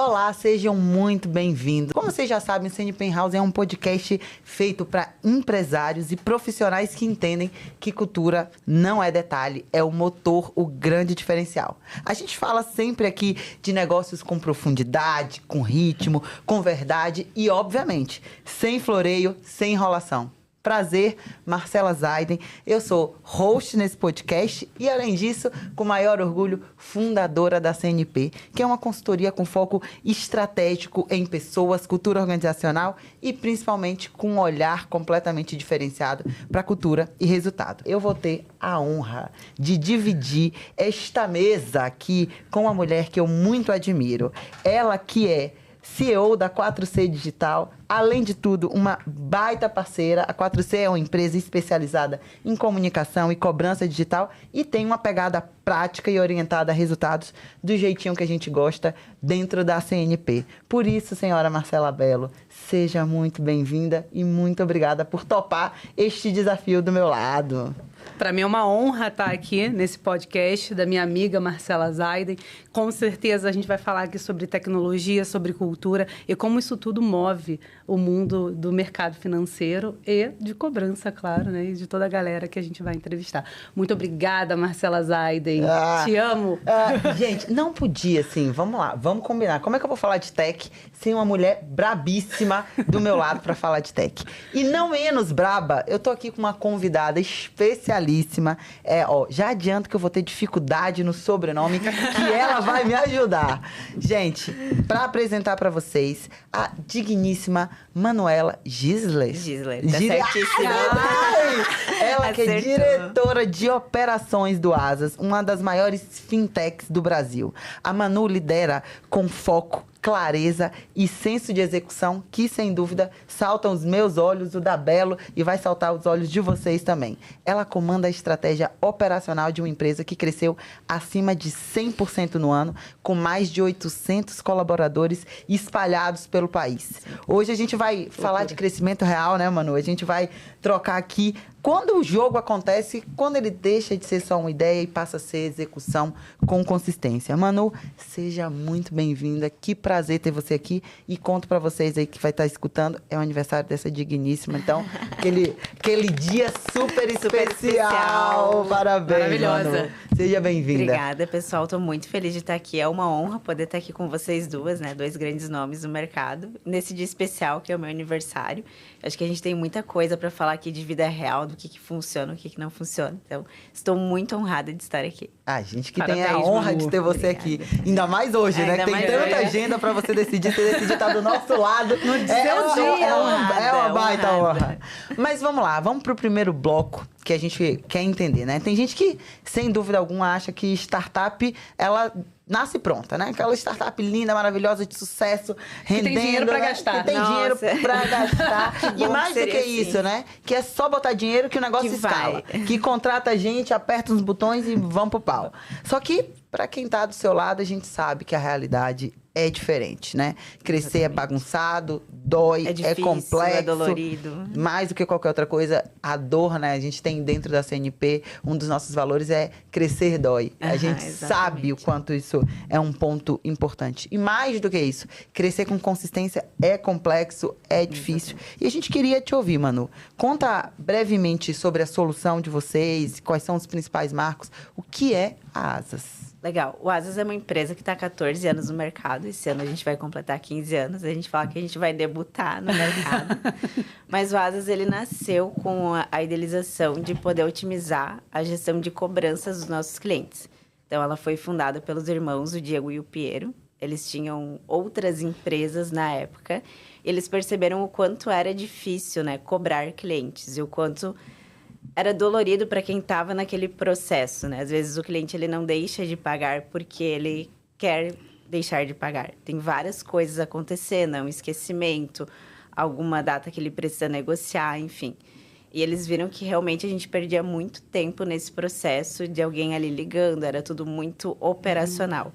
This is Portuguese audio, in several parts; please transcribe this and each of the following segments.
Olá, sejam muito bem-vindos. Como vocês já sabem, o CNP House é um podcast feito para empresários e profissionais que entendem que cultura não é detalhe, é o motor, o grande diferencial. A gente fala sempre aqui de negócios com profundidade, com ritmo, com verdade e, obviamente, sem floreio, sem enrolação. Prazer, Marcela Zaiden. Eu sou host nesse podcast e, além disso, com maior orgulho, fundadora da CNP, que é uma consultoria com foco estratégico em pessoas, cultura organizacional e, principalmente, com um olhar completamente diferenciado para cultura e resultado. Eu vou ter a honra de dividir esta mesa aqui com uma mulher que eu muito admiro. Ela que é CEO da 4C Digital, além de tudo, uma baita parceira. A 4C é uma empresa especializada em comunicação e cobrança digital e tem uma pegada prática e orientada a resultados do jeitinho que a gente gosta dentro da CNP. Por isso, senhora Marcela Bello, seja muito bem-vinda e muito obrigada por topar este desafio do meu lado. Para mim é uma honra estar aqui nesse podcast da minha amiga Marcela Zaiden. Com certeza a gente vai falar aqui sobre tecnologia, sobre cultura e como isso tudo move o mundo do mercado financeiro e de cobrança, claro, né? E de toda a galera que a gente vai entrevistar. Muito obrigada, Marcela Zaiden. Te amo. Gente, não podia, assim, vamos lá, vamos combinar. Como é que eu vou falar de tech sem uma mulher brabíssima do meu lado para falar de tech? E não menos braba, eu tô aqui com uma convidada especialíssima. Já adianto que eu vou ter dificuldade no sobrenome, que ela vai me ajudar. Gente, para apresentar para vocês a digníssima Manuela Gisler. Tá certíssima. Ela que é diretora de operações do Asas, uma das maiores fintechs do Brasil. A Manu lidera com foco, clareza e senso de execução que, sem dúvida, saltam os meus olhos, o da Belo, e vai saltar os olhos de vocês também. Ela comanda a estratégia operacional de uma empresa que cresceu acima de 100% no ano, com mais de 800 colaboradores espalhados pelo país. Hoje a gente vai falar de crescimento real, né, Manu? A gente vai trocar aqui quando o jogo acontece, quando ele deixa de ser só uma ideia e passa a ser execução com consistência. Manu, seja muito bem-vinda. Que prazer ter você aqui. E conto para vocês aí que vai estar escutando, é o aniversário dessa digníssima. Então, aquele dia super especial. Parabéns, maravilhosa. Manu. Seja bem-vinda. Obrigada, pessoal. Estou muito feliz de estar aqui. É uma honra poder estar aqui com vocês duas, né? Dois grandes nomes do mercado. Nesse dia especial, que é o meu aniversário. Acho que a gente tem muita coisa para falar aqui de vida real, do que funciona, o que não funciona. Então, estou muito honrada de estar aqui. A gente que Parabéns, tem a honra Manu. de ter você Obrigada. aqui. Ainda mais hoje, né? Que tem tanta agenda para você decidir. Você decidir estar do nosso lado. No seu dia. É uma baita honrada. honra. Mas vamos lá, vamos pro primeiro bloco que a gente quer entender, né? Tem gente que, sem dúvida alguma, acha que startup, ela nasce pronta, né? Aquela startup linda, maravilhosa, de sucesso, rendendo. tem dinheiro pra né? gastar. Que tem dinheiro pra gastar. E bom mais que do que seria assim. isso, né? Que é só botar dinheiro que o negócio Que escala. vai. Que contrata a gente, aperta uns botões e vamos pro pau. Só que, pra quem tá do seu lado, a gente sabe que a realidade é diferente, né? Crescer é bagunçado, dói, É difícil, complexo. é dolorido. Mais do que qualquer outra coisa, a dor, né? A gente tem dentro da CNP, um dos nossos valores é crescer dói. A gente exatamente. sabe o quanto isso é um ponto importante. E mais do que isso, crescer com consistência é complexo, é difícil. E a gente queria te ouvir, Manu. Conta brevemente sobre a solução de vocês, quais são os principais marcos, o que é a Asas? Legal. O Asas é uma empresa que está há 14 anos no mercado. Esse ano a gente vai completar 15 anos. A gente fala que a gente vai debutar no mercado. Mas o Asas, ele nasceu com a idealização de poder otimizar a gestão de cobranças dos nossos clientes. Então, ela foi fundada pelos irmãos, o Diego e o Piero. Eles tinham outras empresas na época. Eles perceberam o quanto era difícil, né, cobrar clientes e o quanto era dolorido para quem estava naquele processo, né? Às vezes o cliente ele não deixa de pagar porque ele quer deixar de pagar. Tem várias coisas acontecendo, um esquecimento, alguma data que ele precisa negociar, enfim. E eles viram que realmente a gente perdia muito tempo nesse processo de alguém ali ligando, era tudo muito operacional.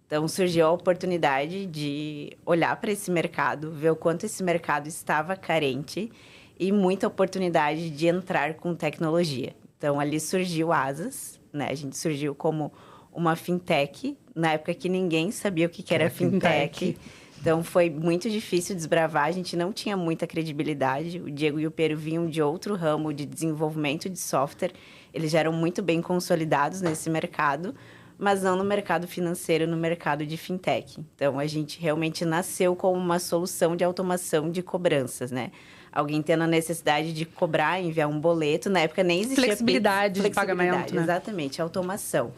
Então, surgiu a oportunidade de olhar para esse mercado, ver o quanto esse mercado estava carente e muita oportunidade de entrar com tecnologia. Então, ali surgiu Asas, né? A gente surgiu como uma fintech na época que ninguém sabia o que era fintech. Então, foi muito difícil desbravar, a gente não tinha muita credibilidade. O Diego e o Pero vinham de outro ramo de desenvolvimento de software. Eles já eram muito bem consolidados nesse mercado, mas não no mercado financeiro, no mercado de fintech. Então, a gente realmente nasceu como uma solução de automação de cobranças, né? Alguém tendo a necessidade de cobrar, enviar um boleto. Na época nem existia flexibilidade de pagamento, né? Exatamente, automação.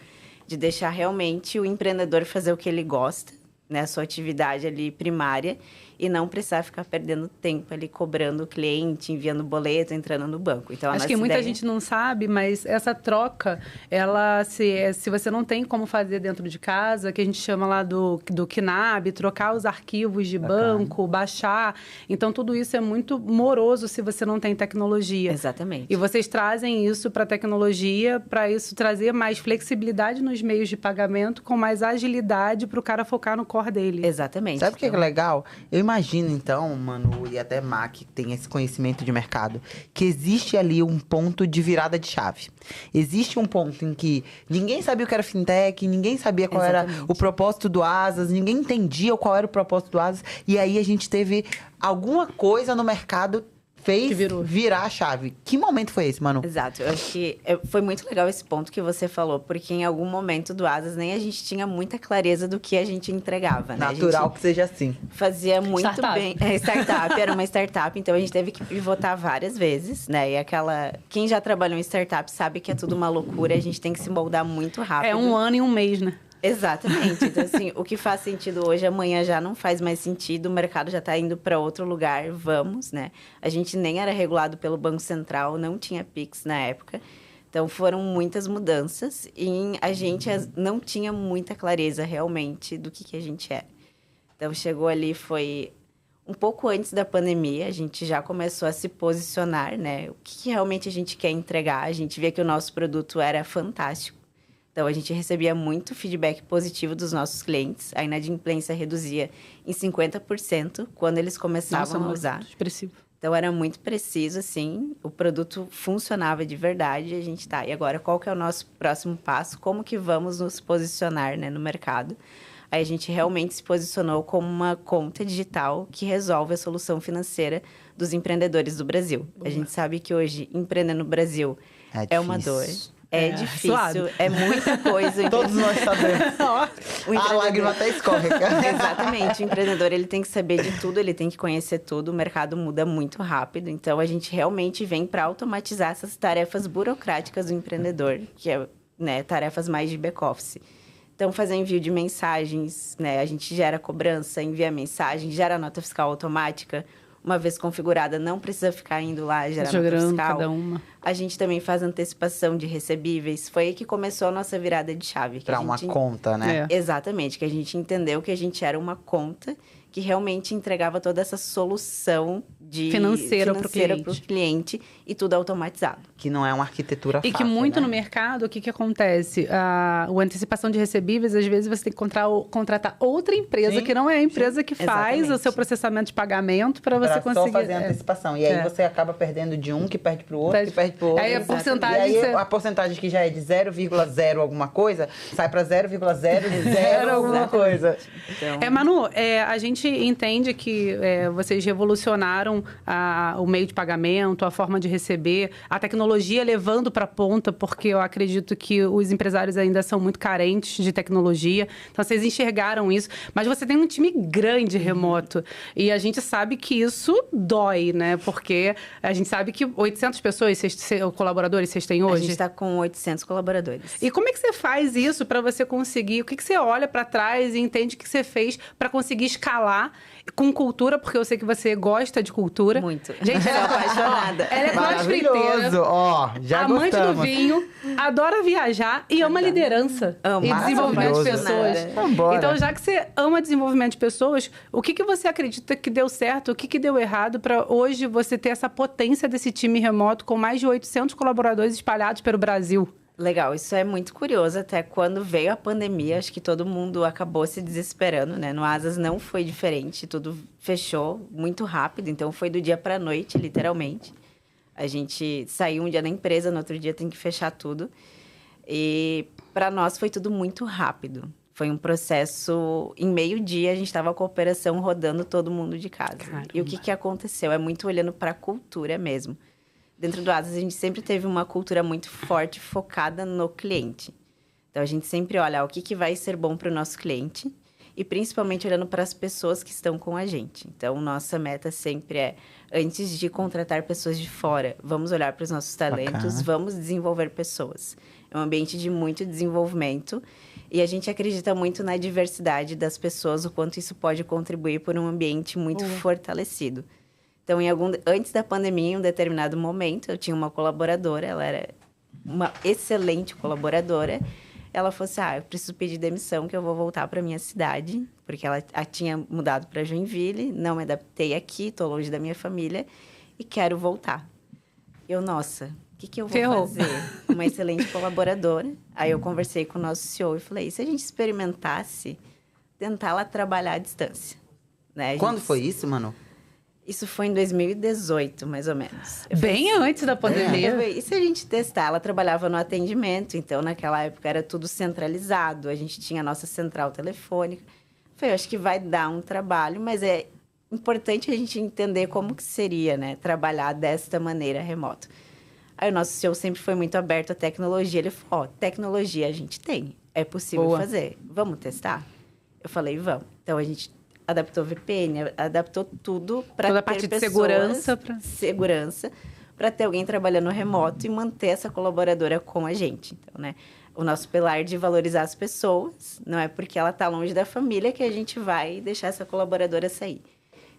De deixar realmente o empreendedor fazer o que ele gosta, né, a sua atividade ali primária, e não precisar ficar perdendo tempo ali cobrando o cliente, enviando boleto, entrando no banco. Então, acho que muita gente não sabe, mas essa troca, ela se você não tem como fazer dentro de casa, que a gente chama lá do KNAB, trocar os arquivos de banco, baixar. Então, tudo isso é muito moroso se você não tem tecnologia. Exatamente. E vocês trazem isso para a tecnologia, para isso trazer mais flexibilidade nos meios de pagamento, com mais agilidade para o cara focar no core dele. Exatamente. Sabe o que é legal? Eu imagino, então, Manu e até Má, que tem esse conhecimento de mercado, que existe ali um ponto de virada de chave. Existe um ponto em que ninguém sabia o que era fintech, ninguém sabia qual era o propósito do Asas, ninguém entendia qual era o propósito do Asas. E aí a gente teve alguma coisa no mercado fez virar a chave. Que momento foi esse, Manu? Exato. Eu acho que foi muito legal esse ponto que você falou, porque em algum momento do Asas nem a gente tinha muita clareza do que a gente entregava, né? Natural que seja assim. Fazia muito bem. Startup, era uma startup, então a gente teve que pivotar várias vezes, né? E quem já trabalhou em startup sabe que é tudo uma loucura, a gente tem que se moldar muito rápido. É 1 ano e 1 mês, né? Exatamente. Então, assim, o que faz sentido hoje, amanhã já não faz mais sentido, o mercado já está indo para outro lugar, vamos, né? A gente nem era regulado pelo Banco Central, não tinha Pix na época. Então, foram muitas mudanças e a gente não tinha muita clareza, realmente, do que a gente era. Então, chegou ali, foi um pouco antes da pandemia, a gente já começou a se posicionar, né? O que realmente a gente quer entregar. A gente via que o nosso produto era fantástico. Então, a gente recebia muito feedback positivo dos nossos clientes. A inadimplência reduzia em 50% quando eles começavam a usar. Muito expressivo. Então, era muito preciso, assim. O produto funcionava de verdade. E a gente e agora, qual que é o nosso próximo passo? Como que vamos nos posicionar, né, no mercado? Aí, a gente realmente se posicionou como uma conta digital que resolve a solução financeira dos empreendedores do Brasil. Boa. A gente sabe que hoje, empreender no Brasil é uma dor. É difícil, suado. É muita coisa. Todos nós sabemos. A lágrima até escorre. Exatamente. O empreendedor, ele tem que saber de tudo, ele tem que conhecer tudo. O mercado muda muito rápido. Então, a gente realmente vem para automatizar essas tarefas burocráticas do empreendedor, que é, né, tarefas mais de back-office. Então, fazer envio de mensagens, né? A gente gera cobrança, envia mensagem, gera nota fiscal automática. Uma vez configurada, não precisa ficar indo lá gerar nota fiscal. Cada uma. A gente também faz antecipação de recebíveis. Foi aí que começou a nossa virada de chave. Para uma conta, né? Exatamente, que a gente entendeu que a gente era uma conta que realmente entregava toda essa solução financeira para o cliente e tudo automatizado. Que não é uma arquitetura fácil, e que muito no mercado, o que acontece? A antecipação de recebíveis, às vezes você tem que contratar outra empresa, que não é a empresa que faz o seu processamento de pagamento para você conseguir... só fazer a antecipação. E aí você acaba perdendo de um, que perde para o outro, que perde para o outro. Aí a porcentagem... E aí a porcentagem que já é de 0,0 alguma coisa, sai para 0,00 alguma coisa. Então... Manu, a gente entende que vocês revolucionaram o meio de pagamento, a forma de receber, a tecnologia levando para a ponta, porque eu acredito que os empresários ainda são muito carentes de tecnologia. Então, vocês enxergaram isso. Mas você tem um time grande remoto. E a gente sabe que isso dói, né? Porque a gente sabe que 800 pessoas, colaboradores, vocês têm hoje? A gente está com 800 colaboradores. E como é que você faz isso para você conseguir? O que você olha para trás e entende que você fez para conseguir escalar com cultura? Porque eu sei que você gosta de cultura. Muito. Gente, ela é apaixonada. Ela é crossfiteira. Ó, já amante gostamos. do vinho, adora viajar e ama liderança. E desenvolvimento de pessoas. Vambora. Então, já que você ama desenvolvimento de pessoas, o que você acredita que deu certo, o que deu errado para hoje você ter essa potência desse time remoto com mais de 800 colaboradores espalhados pelo Brasil? Legal, isso é muito curioso. Até quando veio a pandemia, acho que todo mundo acabou se desesperando, né? No Asas não foi diferente, tudo fechou muito rápido. Então, foi do dia para a noite, literalmente. A gente saiu um dia da empresa, no outro dia tem que fechar tudo. E para nós foi tudo muito rápido. Foi um processo, em meio dia, a gente estava com a operação rodando todo mundo de casa. Caramba. E o que aconteceu? É muito olhando para a cultura mesmo. Dentro do Asas, a gente sempre teve uma cultura muito forte, focada no cliente. Então, a gente sempre olha o que vai ser bom para o nosso cliente e principalmente olhando para as pessoas que estão com a gente. Então, nossa meta sempre é, antes de contratar pessoas de fora, vamos olhar para os nossos talentos, Bacana. vamos desenvolver pessoas. É um ambiente de muito desenvolvimento e a gente acredita muito na diversidade das pessoas, o quanto isso pode contribuir por um ambiente muito fortalecido. Então, antes da pandemia, em um determinado momento, eu tinha uma colaboradora, ela era uma excelente colaboradora. Ela falou assim, eu preciso pedir demissão, que eu vou voltar para minha cidade, porque ela tinha mudado para Joinville, não me adaptei aqui, estou longe da minha família e quero voltar. Eu, nossa, o que eu vou fazer? Uma excelente colaboradora. Aí eu conversei com o nosso CEO e falei, e se a gente experimentasse tentar ela trabalhar à distância? Né? Quando foi isso, Manu? Isso foi em 2018, mais ou menos. Bem antes da pandemia. E se a gente testar? Ela trabalhava no atendimento, então naquela época era tudo centralizado, a gente tinha a nossa central telefônica. Falei, eu acho que vai dar um trabalho, mas é importante a gente entender como que seria, né, trabalhar desta maneira remoto. Aí o nosso CEO sempre foi muito aberto à tecnologia, ele falou, tecnologia a gente tem, é possível fazer, vamos testar? Eu falei, vamos. Então a gente adaptou VPN, adaptou tudo para ter toda a parte de segurança para ter alguém trabalhando remoto e manter essa colaboradora com a gente. Então, né, o nosso pilar de valorizar as pessoas, não é porque ela está longe da família que a gente vai deixar essa colaboradora sair.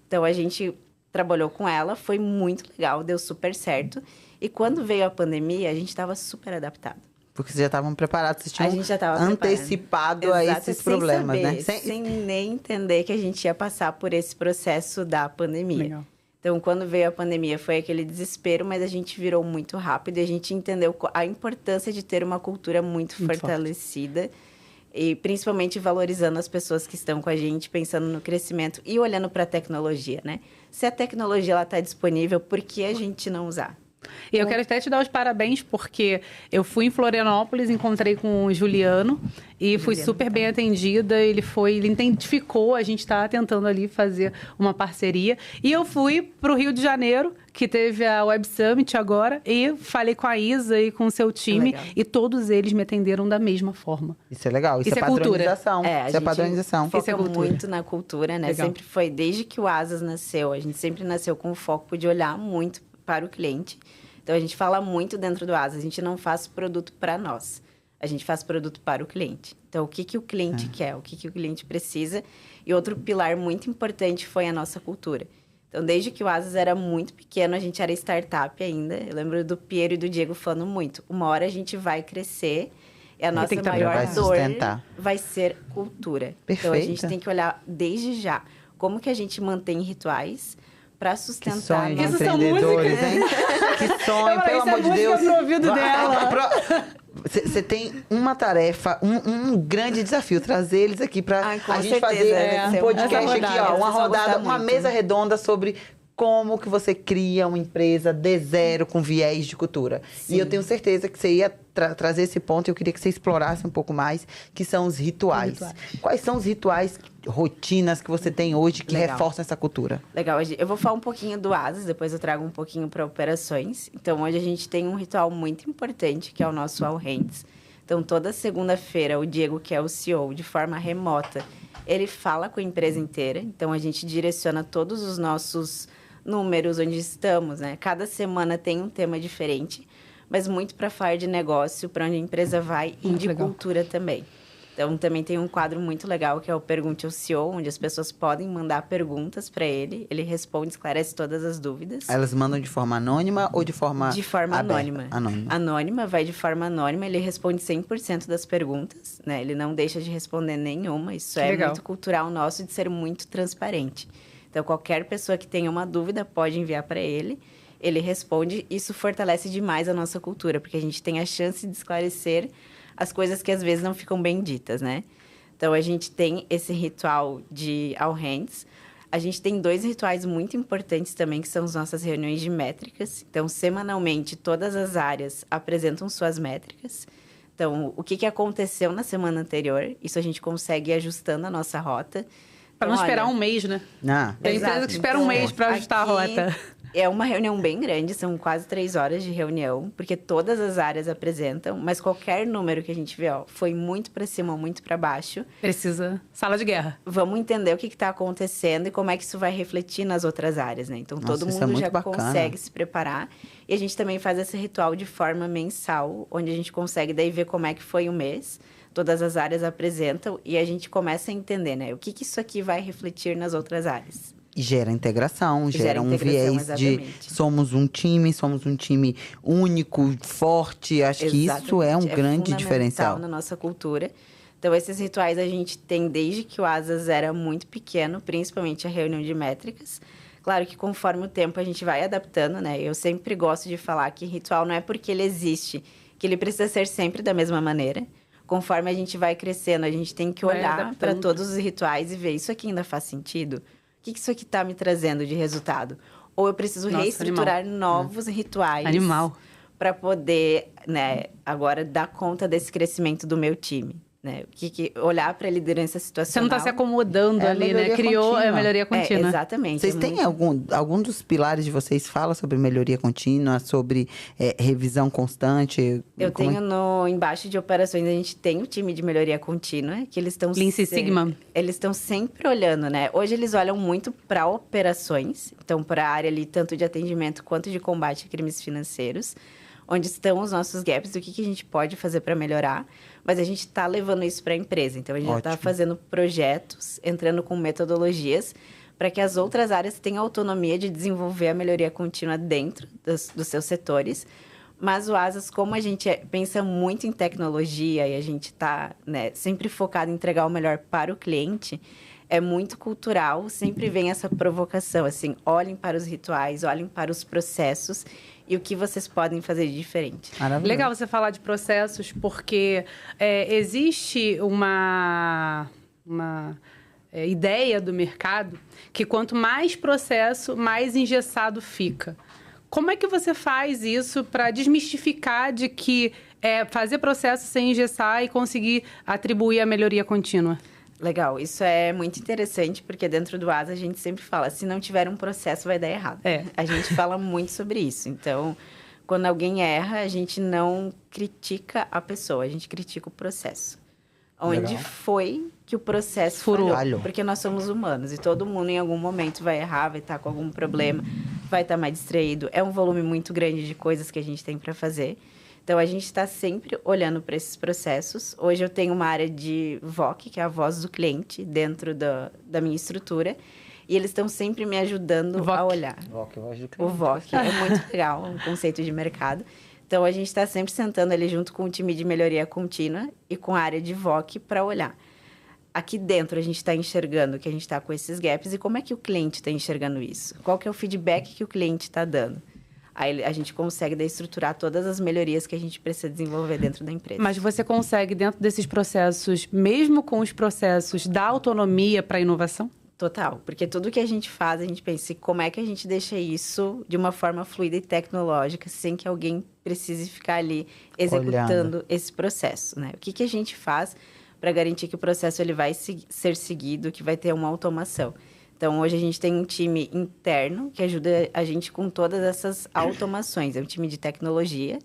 Então, a gente trabalhou com ela, foi muito legal, deu super certo. E quando veio a pandemia, a gente estava super adaptado. Porque vocês já estavam preparados, vocês tinham A gente já estava antecipado a esses problemas, né? Sem nem entender que a gente ia passar por esse processo da pandemia. Legal. Então, quando veio a pandemia, foi aquele desespero, mas a gente virou muito rápido e a gente entendeu a importância de ter uma cultura muito fortalecida e principalmente valorizando as pessoas que estão com a gente, pensando no crescimento e olhando para a tecnologia, né? Se a tecnologia está disponível, por que a gente não usar? E eu quero até te dar os parabéns, porque eu fui em Florianópolis, encontrei com o Juliano e fui super bem atendida. Ele identificou, a gente está tentando ali fazer uma parceria. E eu fui para o Rio de Janeiro, que teve a Web Summit agora, e falei com a Isa e com o seu time, e todos eles me atenderam da mesma forma. Isso é legal, isso é padronização. Isso é padronização. Foca muito na cultura, né? Legal. Sempre foi, desde que o Asas nasceu, a gente sempre nasceu com o foco de olhar muito para o cliente. Então, a gente fala muito dentro do Asas, a gente não faz produto para nós, a gente faz produto para o cliente. Então, o que o cliente quer, o que o cliente precisa. E outro pilar muito importante foi a nossa cultura. Então, desde que o Asas era muito pequeno, a gente era startup ainda. Eu lembro do Piero e do Diego falando muito. Uma hora a gente vai crescer e a nossa maior dor vai ser cultura. Perfeito. Então, a gente tem que olhar desde já como que a gente mantém rituais para sustentar. Que sonho de Isso são empreendedores, músicas. hein? Que sonho, pelo amor de Deus. Pro ouvido dela. Você tem uma tarefa, um grande desafio, trazer eles aqui para a gente certeza, fazer um podcast aqui, ó, uma rodada, uma muito. mesa redonda sobre como que você cria uma empresa de zero com viés de cultura. Sim. E eu tenho certeza que você ia trazer esse ponto, eu queria que você explorasse um pouco mais, que são os rituais. Quais são os rituais, rotinas que você tem hoje que reforçam essa cultura? Legal, eu vou falar um pouquinho do Asas, depois eu trago um pouquinho para operações. Então, hoje a gente tem um ritual muito importante, que é o nosso All Hands. Então, toda segunda-feira, o Diego, que é o CEO, de forma remota, ele fala com a empresa inteira. Então, a gente direciona todos os nossos números, onde estamos, né? Cada semana tem um tema diferente, mas muito para falar de negócio, para onde a empresa vai e de cultura também. Então, também tem um quadro muito legal, que é o Pergunte ao CEO, onde as pessoas podem mandar perguntas para ele. Ele responde, esclarece todas as dúvidas. Elas mandam de forma anônima ou de forma De forma aberta? anônima. Anônima. Anônima, vai de forma anônima. Ele responde 100% das perguntas, né? Ele não deixa de responder nenhuma. Isso é muito cultural nosso, de ser muito transparente. Então, qualquer pessoa que tenha uma dúvida pode enviar para ele. Ele responde. Isso fortalece demais a nossa cultura, porque a gente tem a chance de esclarecer as coisas que às vezes não ficam bem ditas, né? Então, a gente tem esse ritual de All Hands. A gente tem 2 rituais muito importantes também, que são as nossas reuniões de métricas. Então, semanalmente, todas as áreas apresentam suas métricas. Então, o que aconteceu na semana anterior, isso a gente consegue ir ajustando a nossa rota. Para não esperar um mês, né? Tem empresa que espera um mês para ajustar a rota. É uma reunião bem grande, são quase 3 horas de reunião, porque todas as áreas apresentam, mas qualquer número que a gente vê, ó, foi muito para cima ou muito para baixo. Precisa sala de guerra. Vamos entender o que está acontecendo e como é que isso vai refletir nas outras áreas, né? Então, todo mundo já consegue se preparar. E a gente também faz esse ritual de forma mensal, onde a gente consegue daí ver como é que foi o mês. Todas as áreas apresentam e a gente começa a entender, né? O que isso aqui vai refletir nas outras áreas. E gera integração, gera um viés exatamente. De somos um time único, forte. Acho que isso é um grande diferencial na nossa cultura. Então, esses rituais a gente tem desde que o Asas era muito pequeno, principalmente a reunião de métricas. Claro que conforme o tempo a gente vai adaptando, né? Eu sempre gosto de falar que ritual não é porque ele existe, que ele precisa ser sempre da mesma maneira. Conforme a gente vai crescendo, a gente tem que olhar para todos os rituais e ver, isso aqui ainda faz sentido? O que isso aqui está me trazendo de resultado? Ou eu preciso reestruturar novos rituais para poder, né, agora dar conta desse crescimento do meu time. Né? Olhar para a liderança situacional. Você não está se acomodando ali, né? Criou a melhoria contínua. Exatamente. Vocês têm algum dos pilares de vocês fala sobre melhoria contínua, sobre revisão constante? Eu tenho embaixo de operações, a gente tem o time de melhoria contínua, que eles estão Lean Six Sigma. Eles estão sempre olhando, né? Hoje eles olham muito para operações, então para a área ali tanto de atendimento quanto de combate a crimes financeiros, onde estão os nossos gaps, do que a gente pode fazer para melhorar. Mas a gente está levando isso para a empresa. Então, a gente já está fazendo projetos, entrando com metodologias, para que as outras áreas tenham autonomia de desenvolver a melhoria contínua dentro dos seus setores. Mas o Asas, como a gente pensa muito em tecnologia e a gente está, né, sempre focado em entregar o melhor para o cliente, é muito cultural, sempre vem essa provocação, assim, olhem para os rituais, olhem para os processos e o que vocês podem fazer de diferente. Legal você falar de processos, porque existe uma ideia do mercado que quanto mais processo, mais engessado fica. Como é que você faz isso para desmistificar de que fazer processo sem engessar e conseguir atribuir a melhoria contínua? Legal, isso é muito interessante, porque dentro do ASA a gente sempre fala, se não tiver um processo vai dar errado. A gente fala muito sobre isso. Então, quando alguém erra, a gente não critica a pessoa, a gente critica o processo. Onde foi que o processo falhou? Porque nós somos humanos e todo mundo em algum momento vai errar, vai estar com algum problema, vai estar mais distraído. É um volume muito grande de coisas que a gente tem para fazer. Então, a gente está sempre olhando para esses processos. Hoje, eu tenho uma área de VOC, que é a voz do cliente, dentro da minha estrutura. E eles estão sempre me ajudando a olhar. VOC, voz do cliente. O VOC é muito legal, um conceito de mercado. Então, a gente está sempre sentando ali junto com o time de melhoria contínua e com a área de VOC para olhar. Aqui dentro, a gente está enxergando que a gente está com esses gaps e como é que o cliente está enxergando isso? Qual que é o feedback que o cliente está dando? Aí a gente consegue daí estruturar todas as melhorias que a gente precisa desenvolver dentro da empresa. Mas você consegue, dentro desses processos, mesmo com os processos, dar autonomia para a inovação? Total, porque tudo que a gente faz, a gente pensa como é que a gente deixa isso de uma forma fluida e tecnológica, sem que alguém precise ficar ali executando esse processo, né? O que a gente faz para garantir que o processo ele vai ser seguido, que vai ter uma automação? Então, hoje a gente tem um time interno que ajuda a gente com todas essas automações. É um time de tecnologia,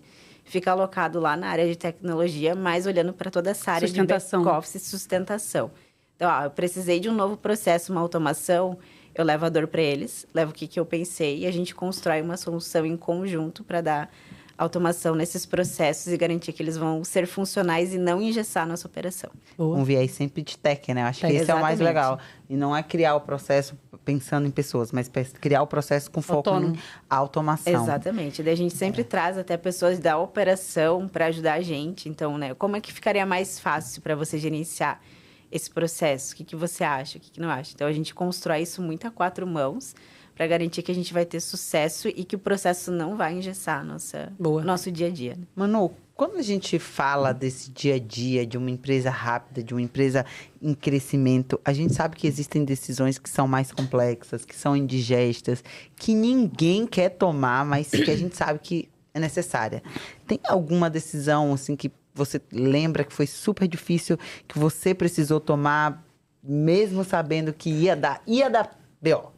fica alocado lá na área de tecnologia, mas olhando para toda essa área de back-office e sustentação. Então, eu precisei de um novo processo, uma automação, eu levo a dor para eles, levo o que eu pensei e a gente constrói uma solução em conjunto para dar automação nesses processos e garantir que eles vão ser funcionais e não engessar a nossa operação. Um viés sempre de tech, né? Acho que esse é o mais legal. E não é criar o processo pensando em pessoas, mas criar o processo com foco em automação. Exatamente. Daí a gente sempre traz até pessoas da operação para ajudar a gente. Então, né, como é que ficaria mais fácil para você gerenciar esse processo? O que você acha? O que não acha? Então, a gente constrói isso muito a 4 mãos para garantir que a gente vai ter sucesso e que o processo não vai engessar nosso dia a dia. Né? Manu, quando a gente fala desse dia a dia, de uma empresa rápida, de uma empresa em crescimento, a gente sabe que existem decisões que são mais complexas, que são indigestas, que ninguém quer tomar, mas que a gente sabe que é necessária. Tem alguma decisão, assim, que você lembra que foi super difícil, que você precisou tomar, mesmo sabendo que ia dar B.O.?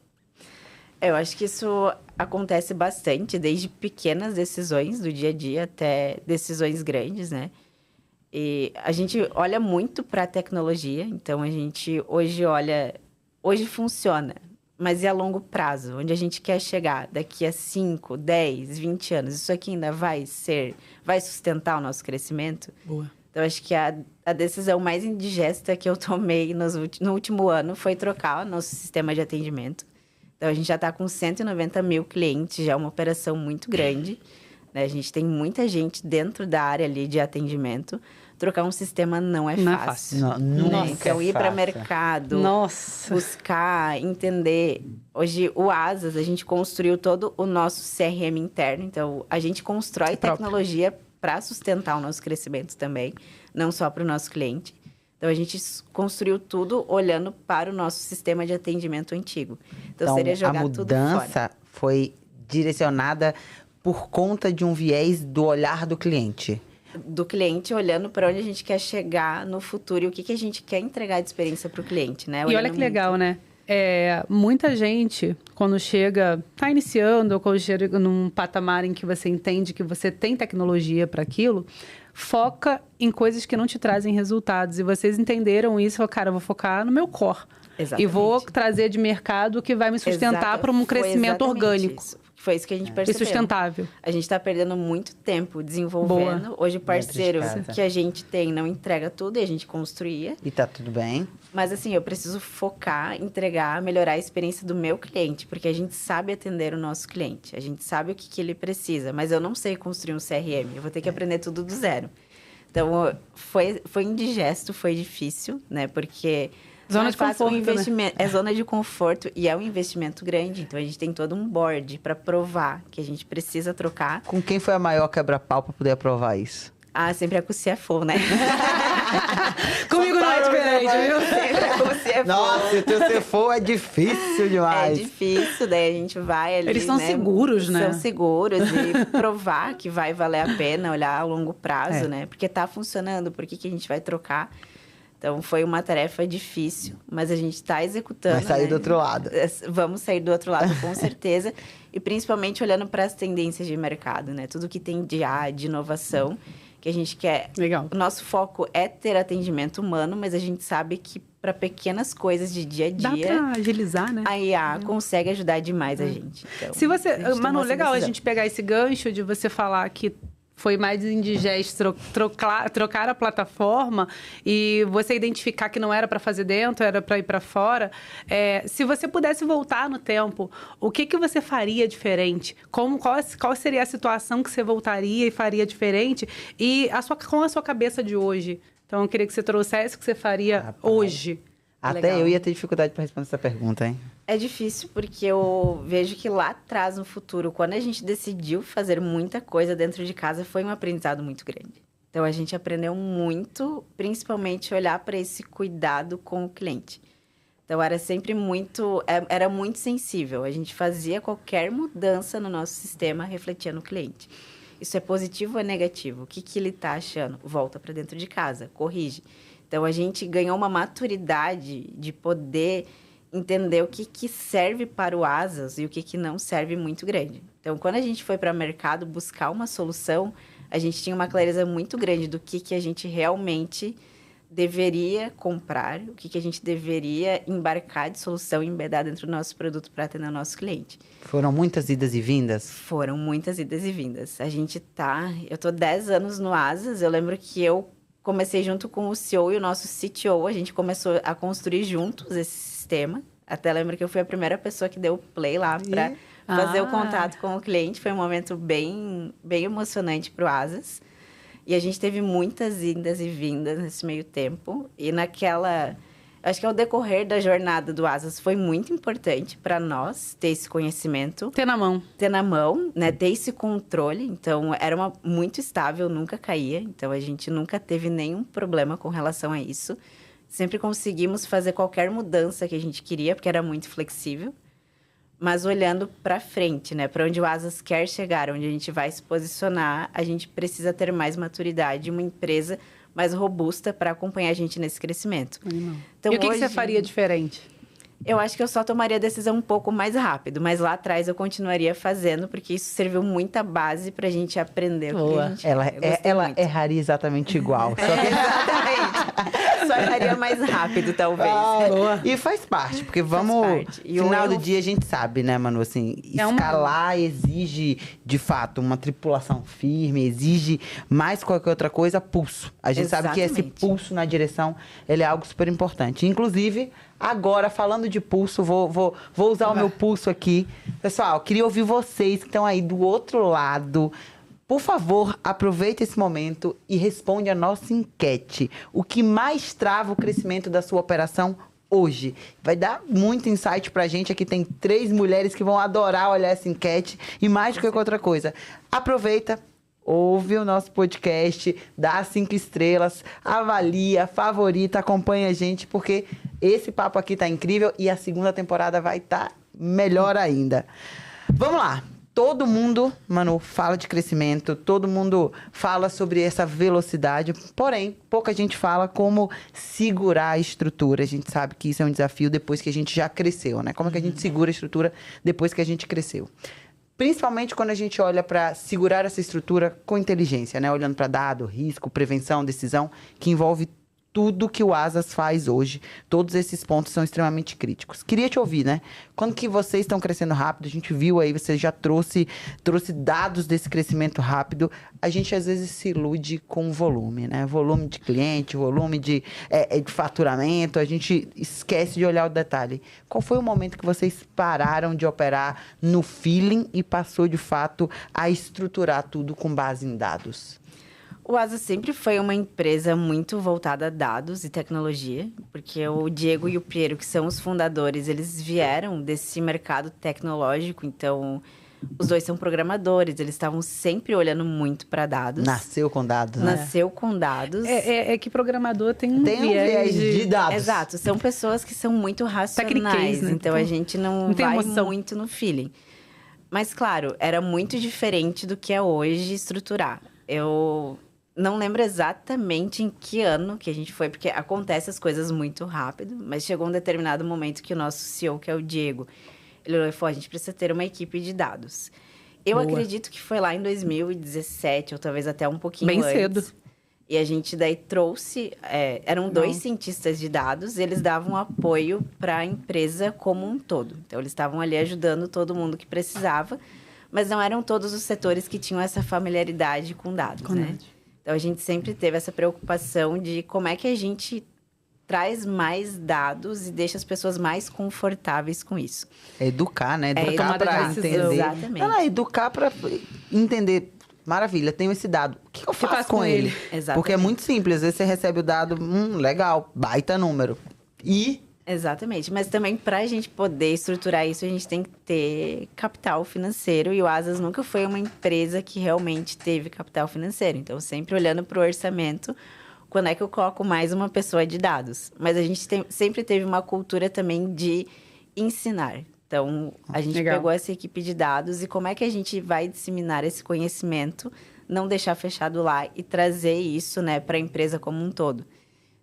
Eu acho que isso acontece bastante, desde pequenas decisões do dia a dia até decisões grandes, né? E a gente olha muito para a tecnologia, então a gente hoje funciona, mas e a longo prazo? Onde a gente quer chegar daqui a 5, 10, 20 anos? Isso aqui ainda vai sustentar o nosso crescimento? Boa. Então, acho que a decisão mais indigesta que eu tomei no último ano foi trocar o nosso sistema de atendimento. Então, a gente já está com 190 mil clientes, já é uma operação muito grande, né? A gente tem muita gente dentro da área ali de atendimento. Trocar um sistema não é fácil. Não, nunca Então, ir para mercado, buscar, entender. Hoje, o Asas, a gente construiu todo o nosso CRM interno. Então, a gente constrói tecnologia para sustentar o nosso crescimento também, não só para o nosso cliente. Então, a gente construiu tudo olhando para o nosso sistema de atendimento antigo. Então seria jogar tudo fora. A mudança foi direcionada por conta de um viés do olhar do cliente. Do cliente olhando para onde a gente quer chegar no futuro e o que a gente quer entregar de experiência para o cliente, né? E olha que legal, né? Muita gente, quando chega, está iniciando, ou quando chega num patamar em que você entende que você tem tecnologia para aquilo, foca em coisas que não te trazem resultados. E vocês entenderam isso, falaram, cara, eu vou focar no meu core. Exatamente. E vou trazer de mercado o que vai me sustentar para um crescimento orgânico. Isso. Foi isso que a gente percebeu. E sustentável. A gente está perdendo muito tempo desenvolvendo. Boa. Hoje o parceiro que a gente tem não entrega tudo e a gente construía. E tá tudo bem. Mas assim, eu preciso focar, entregar, melhorar a experiência do meu cliente. Porque a gente sabe atender o nosso cliente. A gente sabe o que ele precisa. Mas eu não sei construir um CRM. Eu vou ter que aprender tudo do zero. Então, foi indigesto, foi difícil, né? Porque... Zona de conforto, investimento, né? É zona de conforto e é um investimento grande. Então, a gente tem todo um board para provar que a gente precisa trocar. Com quem foi a maior quebra-pau para poder aprovar isso? Ah, sempre é com o CFO, né? Comigo não é diferente, viu? Sempre é com o CFO. Nossa, o teu CFO é difícil demais. É difícil, daí a gente vai ali, eles são seguros, né? São seguros e provar que vai valer a pena, olhar a longo prazo, né? Porque tá funcionando, por que a gente vai trocar? Então, foi uma tarefa difícil, mas a gente está executando. Vai sair do outro lado. Vamos sair do outro lado, com certeza. E principalmente olhando para as tendências de mercado, né? Tudo que tem de inovação, que a gente quer. Legal. O nosso foco é ter atendimento humano, mas a gente sabe que para pequenas coisas de dia a dia... Dá para agilizar, né? A IA consegue ajudar demais a gente. Então, se você... Manu, legal a gente pegar esse gancho de você falar que foi mais indigesto trocar a plataforma e você identificar que não era para fazer dentro, era para ir para fora. Se você pudesse voltar no tempo, o que você faria diferente? Qual seria a situação que você voltaria e faria diferente? E com a sua cabeça de hoje. Então, eu queria que você trouxesse o que você faria hoje. Até eu ia ter dificuldade para responder essa pergunta, hein? É difícil porque eu vejo que lá atrás, no futuro, quando a gente decidiu fazer muita coisa dentro de casa, foi um aprendizado muito grande. Então, a gente aprendeu muito, principalmente olhar para esse cuidado com o cliente. Então, era sempre muito sensível. A gente fazia qualquer mudança no nosso sistema, refletia no cliente. Isso é positivo ou é negativo? O que ele está achando? Volta para dentro de casa, corrige. Então, a gente ganhou uma maturidade de poder entender o que serve para o Asas e o que não serve muito grande. Então, quando a gente foi para o mercado buscar uma solução, a gente tinha uma clareza muito grande do que a gente realmente deveria comprar, o que a gente deveria embarcar de solução e embedar dentro do nosso produto para atender o nosso cliente. Foram muitas idas e vindas? Foram muitas idas e vindas. Eu tô 10 anos no Asas, eu lembro que eu comecei junto com o CEO e o nosso CTO, a gente começou a construir juntos esse sistema. Até lembro que eu fui a primeira pessoa que deu play lá para fazer o contato com o cliente. Foi um momento bem, bem emocionante para o Asas. E a gente teve muitas idas e vindas nesse meio tempo. E acho que ao decorrer da jornada do Asas foi muito importante para nós ter esse conhecimento. Ter na mão, né? Ter esse controle. Então, era muito estável, nunca caía. Então, a gente nunca teve nenhum problema com relação a isso. Sempre conseguimos fazer qualquer mudança que a gente queria, porque era muito flexível. mas olhando para frente, né? Para onde o Asas quer chegar, onde a gente vai se posicionar, a gente precisa ter mais maturidade, uma empresa mais robusta para acompanhar a gente nesse crescimento. Então, e o que você faria diferente? Eu acho que eu só tomaria a decisão um pouco mais rápido, mas lá atrás eu continuaria fazendo, porque isso serviu muita base pra gente aprender o que a gente ela erraria exatamente igual. Só que... Exatamente. Só erraria mais rápido, talvez. E faz parte, porque vamos... Final do dia a gente sabe, né, Manu? Assim, escalar exige, de fato, uma tripulação firme, exige mais qualquer outra coisa, pulso. A gente sabe que esse pulso na direção, ele é algo super importante. Inclusive... Agora, falando de pulso, vou usar o meu pulso aqui. Pessoal, queria ouvir vocês que estão aí do outro lado. Por favor, aproveite esse momento e responde a nossa enquete. O que mais trava o crescimento da sua operação hoje? Vai dar muito insight pra gente. Aqui tem 3 mulheres que vão adorar olhar essa enquete. E mais do que outra coisa. Aproveita. Ouve o nosso podcast, dá 5 estrelas, avalia, favorita, acompanha a gente, porque esse papo aqui tá incrível e a segunda temporada vai estar melhor ainda. Vamos lá. Todo mundo, Manu, fala de crescimento, todo mundo fala sobre essa velocidade, porém, pouca gente fala como segurar a estrutura. A gente sabe que isso é um desafio depois que a gente já cresceu, né? Como é que a gente segura a estrutura depois que a gente cresceu? Principalmente quando a gente olha para segurar essa estrutura com inteligência, né? Olhando para dado, risco, prevenção, decisão, que envolve tudo que o Asas faz hoje. Todos esses pontos são extremamente críticos. Queria te ouvir, né? Quando que vocês estão crescendo rápido, a gente viu aí, você já trouxe dados desse crescimento rápido. A gente, às vezes, se ilude com o volume, né? Volume de cliente, volume de faturamento. A gente esquece de olhar o detalhe. Qual foi o momento que vocês pararam de operar no feeling e passou, de fato, a estruturar tudo com base em dados? O Asas sempre foi uma empresa muito voltada a dados e tecnologia, porque o Diego e o Piero, que são os fundadores, eles vieram desse mercado tecnológico, então os dois são programadores, eles estavam sempre olhando muito para dados. Nasceu com dados, né? Nasceu com dados. É que programador tem um viés de dados. Exato, são pessoas que são muito racionais, né? Então a gente não vai muito no feeling. Mas, claro, era muito diferente do que é hoje estruturar. Eu não lembro exatamente em que ano que a gente foi, porque acontece as coisas muito rápido, mas chegou um determinado momento que o nosso CEO, que é o Diego, ele olhou e falou, a gente precisa ter uma equipe de dados. Eu acredito que foi lá em 2017, ou talvez até um pouquinho antes. Bem cedo. E a gente daí trouxe... eram 2 cientistas de dados, eles davam apoio para a empresa como um todo. Então, eles estavam ali ajudando todo mundo que precisava, mas não eram todos os setores que tinham essa familiaridade com dados, né? Então, a gente sempre teve essa preocupação de como é que a gente traz mais dados e deixa as pessoas mais confortáveis com isso. Educar, né? Educar para entender. Exatamente. Educar para entender. Maravilha, tenho esse dado. O que eu faço com ele? Exatamente. Porque é muito simples. Às vezes você recebe o dado, legal, baita número. E... Exatamente, mas também para a gente poder estruturar isso, a gente tem que ter capital financeiro, e o Asas nunca foi uma empresa que realmente teve capital financeiro. Então, sempre olhando para o orçamento, quando é que eu coloco mais uma pessoa de dados? Mas a gente sempre teve uma cultura também de ensinar. Então, a gente pegou essa equipe de dados e como é que a gente vai disseminar esse conhecimento, não deixar fechado lá e trazer isso, né, para a empresa como um todo.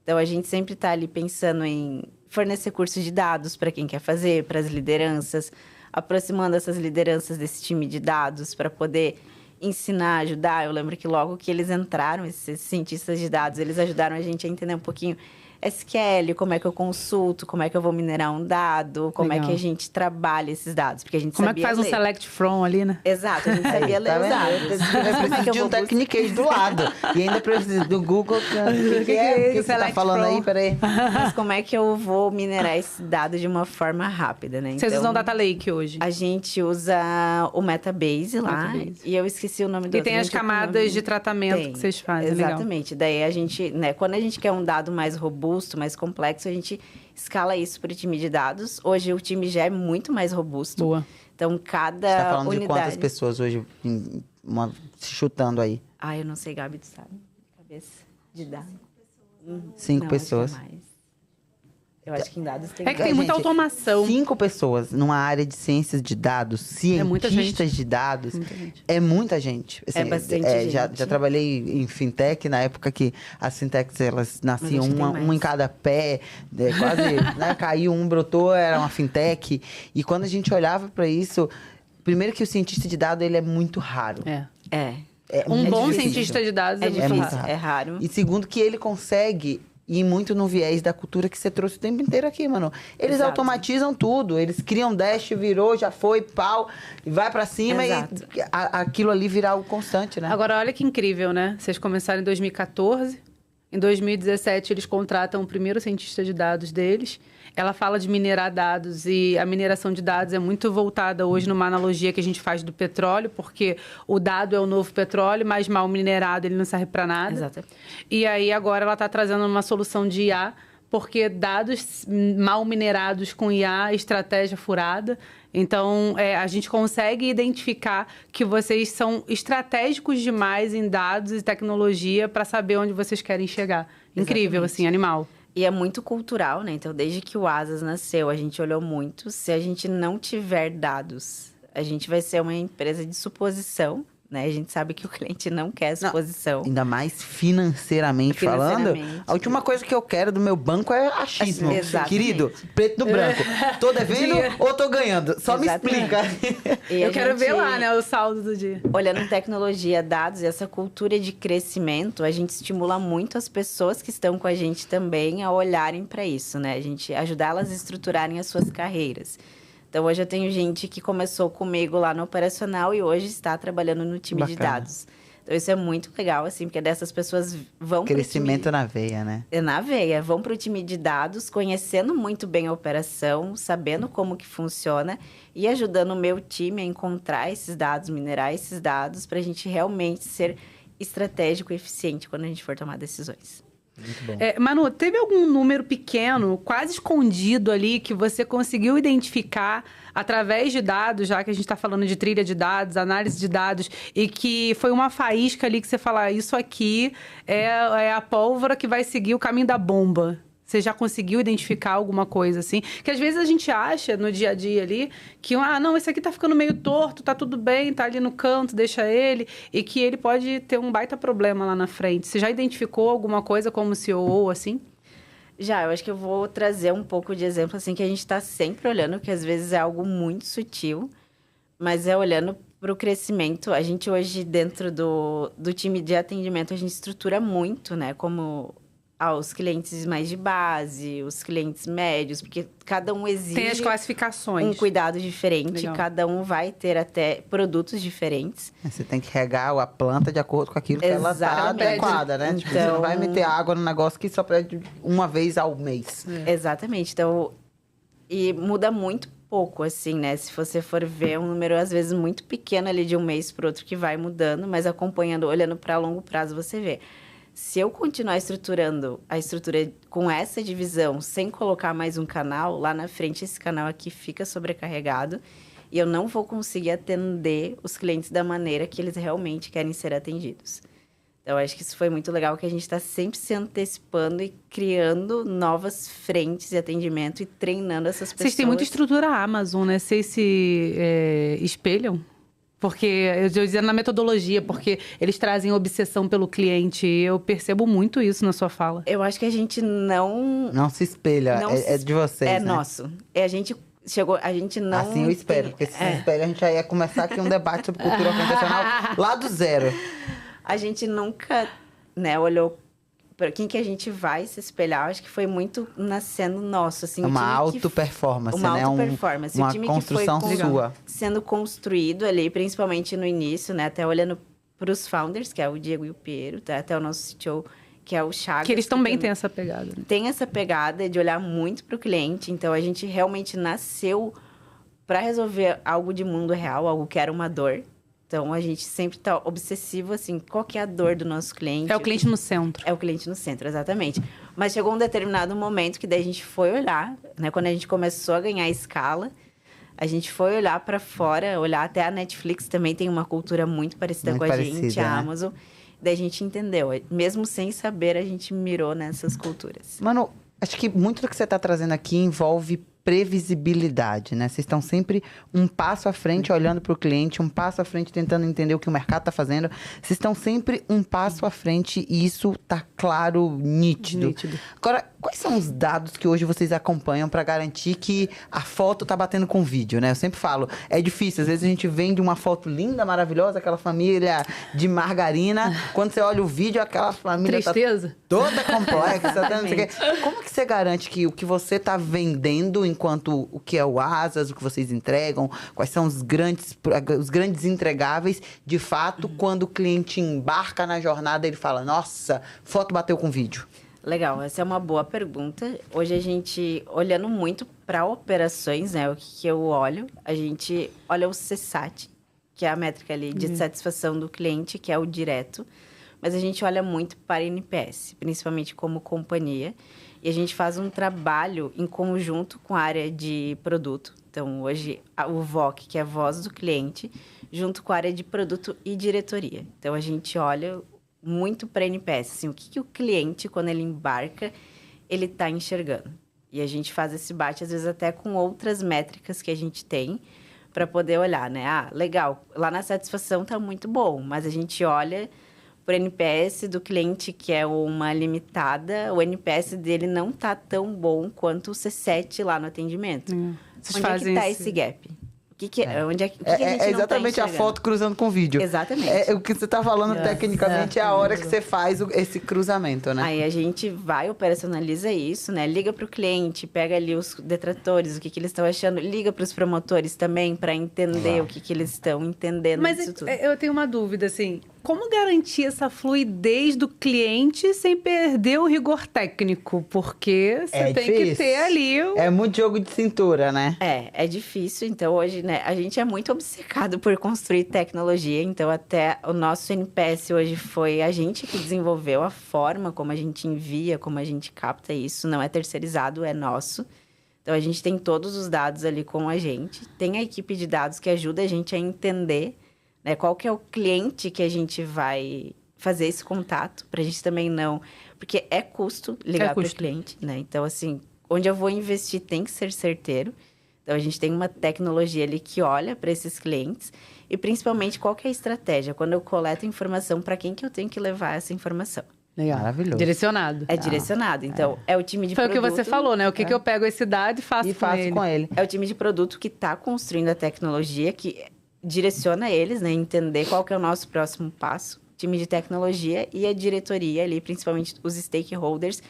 Então, a gente sempre está ali pensando em fornecer cursos de dados para quem quer fazer, para as lideranças, aproximando essas lideranças desse time de dados para poder ensinar, ajudar. Eu lembro que logo que eles entraram, esses cientistas de dados, eles ajudaram a gente a entender um pouquinho SQL, como é que eu consulto, como é que eu vou minerar um dado, como é que a gente trabalha esses dados, porque a gente sabia ler. Como é que faz um select from ali, né? Exato, a gente sabia ler os dados. Precisa de um Techniquez do lado. E ainda precisa do Google. O que você tá falando aí? Peraí. Mas como é que eu vou minerar esse dado de uma forma rápida, né? Vocês usam Data Lake hoje? A gente usa o Metabase lá. E eu esqueci o nome do outro. E tem as camadas de tratamento que vocês fazem. Exatamente. Daí a gente, né, quando a gente quer um dado mais robusto, mais complexo, a gente escala isso para o time de dados. Hoje o time já é muito mais robusto. Boa. Então, cada unidade... Você tá falando unidade... de quantas pessoas hoje se chutando aí? Eu não sei, Gabi, tu sabe? Cabeça de dados. 5 pessoas. Eu acho que em dados tem... É que tem muita automação. 5 pessoas numa área de ciências de dados, cientistas de dados, é muita gente. Assim, É bastante gente. Já trabalhei em fintech, na época que as fintechs, elas nasciam uma em cada pé, quase, né, caiu um, brotou, era uma fintech. E quando a gente olhava para isso, primeiro que o cientista de dados, ele é muito raro. Um bom difícil. cientista de dados É muito difícil, raro. é raro. E segundo que ele consegue ir muito no viés da cultura que você trouxe o tempo inteiro aqui, mano. Eles Exato. automatizam tudo. Eles criam dash, virou, já foi, pau, e vai pra cima. Exato. E aquilo ali vira algo constante, né? Agora, olha que incrível, né? Vocês começaram em 2014. Em 2017, eles contratam o primeiro cientista de dados deles. Ela fala de minerar dados e a mineração de dados é muito voltada hoje numa analogia que a gente faz do petróleo, porque o dado é o novo petróleo, mas mal minerado ele não serve para nada. Exato. E aí agora ela está trazendo uma solução de IA, porque dados mal minerados com IA, estratégia furada. Então, a gente consegue identificar que vocês são estratégicos demais em dados e tecnologia para saber onde vocês querem chegar. Incrível, Exatamente. assim, animal. E é muito cultural, né? Então, desde que o Asas nasceu, a gente olhou muito. Se a gente não tiver dados, a gente vai ser uma empresa de suposição, né? A gente sabe que o cliente não quer suposição. Ainda mais financeiramente falando. A última coisa que eu quero do meu banco é achismo. Exatamente. Querido, preto no branco. Tô devendo ou tô ganhando? Só Exatamente. me explica. E Eu a quero ver gente, lá, né, o saldo do dia. olhando tecnologia, dados e essa cultura de crescimento, a gente estimula muito as pessoas que estão com a gente também a olharem para isso, né? A gente ajudar elas a estruturarem as suas carreiras. Então, hoje eu tenho gente que começou comigo lá no operacional e hoje está trabalhando no time de Bacana. dados. Então, isso é muito legal, assim, porque dessas pessoas vão pro Crescimento na veia, né? na veia, vão para o time de dados, conhecendo muito bem a operação, sabendo como que funciona e ajudando o meu time a encontrar esses dados, minerar esses dados, para a gente realmente ser estratégico e eficiente quando a gente for tomar decisões. Muito bom. Manu, teve algum número pequeno, quase escondido ali, que você conseguiu identificar através de dados, já que a gente está falando de trilha de dados, análise de dados, e que foi uma faísca ali que você fala, isso aqui é a pólvora que vai seguir o caminho da bomba? Você já conseguiu identificar alguma coisa assim? Que às vezes a gente acha no dia a dia ali que, não, esse aqui tá ficando meio torto, tá tudo bem, tá ali no canto, deixa ele. E que ele pode ter um baita problema lá na frente. Você já identificou alguma coisa como CEO, assim? Já, eu acho que eu vou trazer um pouco de exemplo, assim, que a gente está sempre olhando, que às vezes é algo muito sutil, mas é olhando para o crescimento. A gente hoje, dentro do time de atendimento, a gente estrutura muito, né? Como os clientes mais de base, os clientes médios, porque cada um exige Tem as classificações. um cuidado diferente, Legal. cada um vai ter até produtos diferentes. Você tem que regar a planta de acordo com aquilo que ela tá Exatamente. adequada, né? Tipo, você não vai meter água no negócio que só pede uma vez ao mês. Exatamente. Então, e muda muito pouco, assim, né? Se você for ver um número, às vezes, muito pequeno ali de um mês para outro que vai mudando, mas acompanhando, olhando para longo prazo, você vê. Se eu continuar estruturando a estrutura com essa divisão, sem colocar mais um canal, lá na frente esse canal aqui fica sobrecarregado e eu não vou conseguir atender os clientes da maneira que eles realmente querem ser atendidos. Então, acho que isso foi muito legal, que a gente está sempre se antecipando e criando novas frentes de atendimento e treinando essas pessoas. Vocês têm muita estrutura Amazon, né? Vocês se espelham? Porque, eu estou dizendo na metodologia, porque eles trazem obsessão pelo cliente. Eu percebo muito isso na sua fala. Eu acho que a gente não... Não se espelha, Não é de vocês, É né? nosso. A gente não... Assim eu espero, porque se espelha, a gente já ia começar aqui um debate sobre cultura organizacional lá do zero. A gente nunca, né, olhou para quem que a gente vai se espelhar. Acho que foi muito nascendo nosso, assim. Uma auto-performance, né? Auto-performance. Uma O time construção que foi sua. sendo construído ali, principalmente no início, né? Até olhando para os founders, que é o Diego e o Piero, tá? Até o nosso CTO, que é o Chagas. Que eles também têm essa pegada. Né? Tem essa pegada de olhar muito para o cliente. Então, a gente realmente nasceu para resolver algo de mundo real, algo que era uma dor. Então, a gente sempre está obsessivo, assim, qual que é a dor do nosso cliente? É o cliente no centro. É o cliente no centro, exatamente. Mas chegou um determinado momento que daí a gente foi olhar, né? Quando a gente começou a ganhar escala, a gente foi olhar para fora, olhar até a Netflix também tem uma cultura muito parecida Muito com a parecida, gente, a né? Amazon. Daí a gente entendeu. Mesmo sem saber, a gente mirou nessas culturas. Mano, Acho que muito do que você está trazendo aqui envolve previsibilidade, né? Vocês estão sempre um passo à frente olhando para o cliente, um passo à frente tentando entender o que o mercado está fazendo. Vocês estão sempre um passo à frente e isso tá claro, nítido. Agora, quais são os dados que hoje vocês acompanham para garantir que a foto tá batendo com o vídeo, né? Eu sempre falo, é difícil. Às vezes a gente vende uma foto linda, maravilhosa, aquela família de margarina. Quando você olha o vídeo, aquela família Tristeza. tá toda complexa. Não sei o quê. Como que você garante que o que você tá vendendo enquanto o que é o Asas, o que vocês entregam, quais são os grandes entregáveis, de fato, quando o cliente embarca na jornada, ele fala, nossa, foto bateu com vídeo. Legal, essa é uma boa pergunta. Hoje a gente, olhando muito para operações, né, o que eu olho, a gente olha o CSAT, que é a métrica ali de satisfação do cliente, que é o direto, mas a gente olha muito para NPS, principalmente como companhia. E a gente faz um trabalho em conjunto com a área de produto. Então, hoje, o VOC, que é a voz do cliente, junto com a área de produto e diretoria. Então, a gente olha muito para NPS, assim, o que o cliente, quando ele embarca, ele está enxergando. E a gente faz esse bate, às vezes, até com outras métricas que a gente tem, para poder olhar, né? Ah, legal, lá na satisfação está muito bom, mas a gente olha por NPS do cliente, que é uma limitada, o NPS dele não tá tão bom quanto o C7 lá no atendimento. Onde é que tá esse gap? Onde é que a gente não tá exatamente a foto cruzando com o vídeo. Exatamente. O que você tá falando tecnicamente é a hora que você faz esse cruzamento, né? Aí a gente vai, operacionaliza isso, né? Liga para o cliente, pega ali os detratores, o que eles estão achando. Liga para os promotores também, para entender o que eles estão entendendo disso tudo. Mas eu tenho uma dúvida, assim. Como garantir essa fluidez do cliente sem perder o rigor técnico? Porque você tem que ter ali... É muito jogo de cintura, né? É difícil. Então, hoje, né, a gente é muito obcecado por construir tecnologia. Então, até o nosso NPS hoje foi a gente que desenvolveu a forma como a gente envia, como a gente capta isso. Não é terceirizado, é nosso. Então, a gente tem todos os dados ali com a gente. Tem a equipe de dados que ajuda a gente a entender... né, qual que é o cliente que a gente vai fazer esse contato, para a gente também não... Porque é custo ligar para o cliente, né? Então, assim, onde eu vou investir tem que ser certeiro. Então, a gente tem uma tecnologia ali que olha para esses clientes e, principalmente, qual que é a estratégia? Quando eu coleto informação, para quem que eu tenho que levar essa informação? Legal. Maravilhoso. Direcionado. É direcionado. Então, é o time de produto... produto... Foi o que você falou, né? O que eu pego esse dado e faço com ele. É o time de produto que está construindo a tecnologia, que... direciona eles, né? Entender qual que é o nosso próximo passo. Time de tecnologia e a diretoria ali, principalmente os stakeholders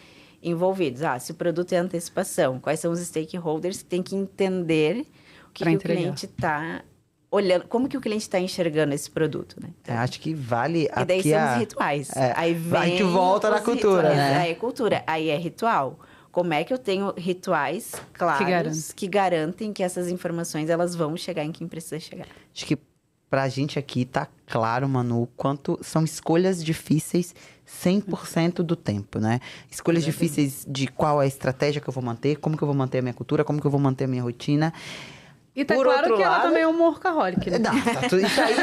envolvidos. Se o produto é antecipação, quais são os stakeholders que tem que entender o que o cliente está olhando, como que o cliente está enxergando esse produto, né? Então, acho que vale aqui... E daí são os rituais. Aí vem a gente volta na cultura, né? Aí é cultura, aí é ritual. Como é que eu tenho rituais claros que garantem que essas informações elas vão chegar em quem precisa chegar? Acho que pra gente aqui tá claro, Manu, o quanto são escolhas difíceis 100% do tempo, né? Escolhas difíceis de qual é a estratégia que eu vou manter, como que eu vou manter a minha cultura, como que eu vou manter a minha rotina. E tá claro que ela também é um workaholic, né? Não, tá tudo isso aí.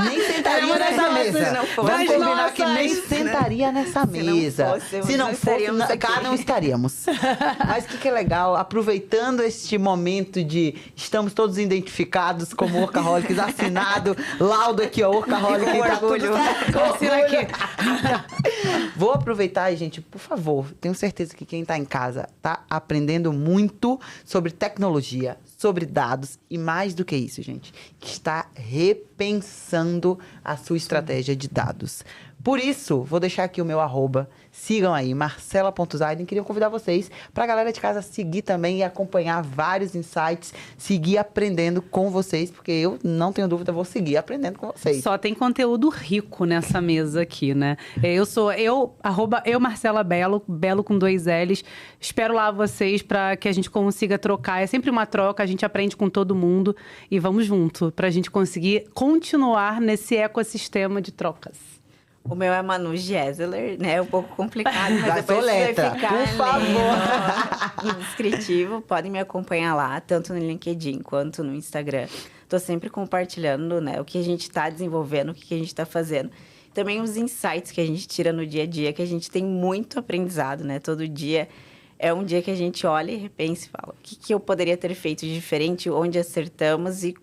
Nem sentaria nessa mesa. Vamos combinar que nem sentaria nessa mesa. Se não fosse, cá não estaríamos. Mas o que é legal, aproveitando este momento de estamos todos identificados como workaholics, assinado, laudo aqui, ó, workaholic. Com orgulho. Assina aqui. Vou aproveitar, gente, por favor, tenho certeza que quem tá em casa tá aprendendo muito sobre tecnologia, sobre dados e mais do que isso, gente, que está repensando a sua estratégia de dados. Por isso, vou deixar aqui o meu @, sigam aí, marcela.zaiden. Queria convidar vocês para a galera de casa seguir também e acompanhar vários insights, seguir aprendendo com vocês, porque eu não tenho dúvida, vou seguir aprendendo com vocês. Só tem conteúdo rico nessa mesa aqui, né? Eu Marcela Belo, Belo com 2 L's. Espero lá vocês para que a gente consiga trocar. É sempre uma troca, a gente aprende com todo mundo e vamos junto para a gente conseguir continuar nesse ecossistema de trocas. O meu é Manu Gesseler, né? É um pouco complicado, mas depois vai ficar por favor. no descritivo. Podem me acompanhar lá, tanto no LinkedIn quanto no Instagram. Tô sempre compartilhando, né? O que a gente está desenvolvendo, o que a gente está fazendo. Também os insights que a gente tira no dia a dia, que a gente tem muito aprendizado, né? Todo dia é um dia que a gente olha e repensa e fala, o que eu poderia ter feito de diferente, onde acertamos e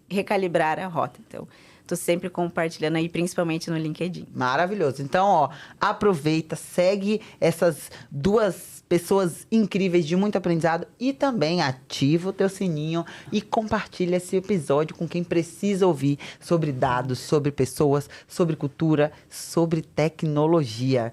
recalibrar a rota. Então, tô sempre compartilhando aí, principalmente no LinkedIn. Maravilhoso. Então, ó, aproveita, segue essas duas pessoas incríveis de muito aprendizado e também ativa o teu sininho e compartilha esse episódio com quem precisa ouvir sobre dados, sobre pessoas, sobre cultura, sobre tecnologia.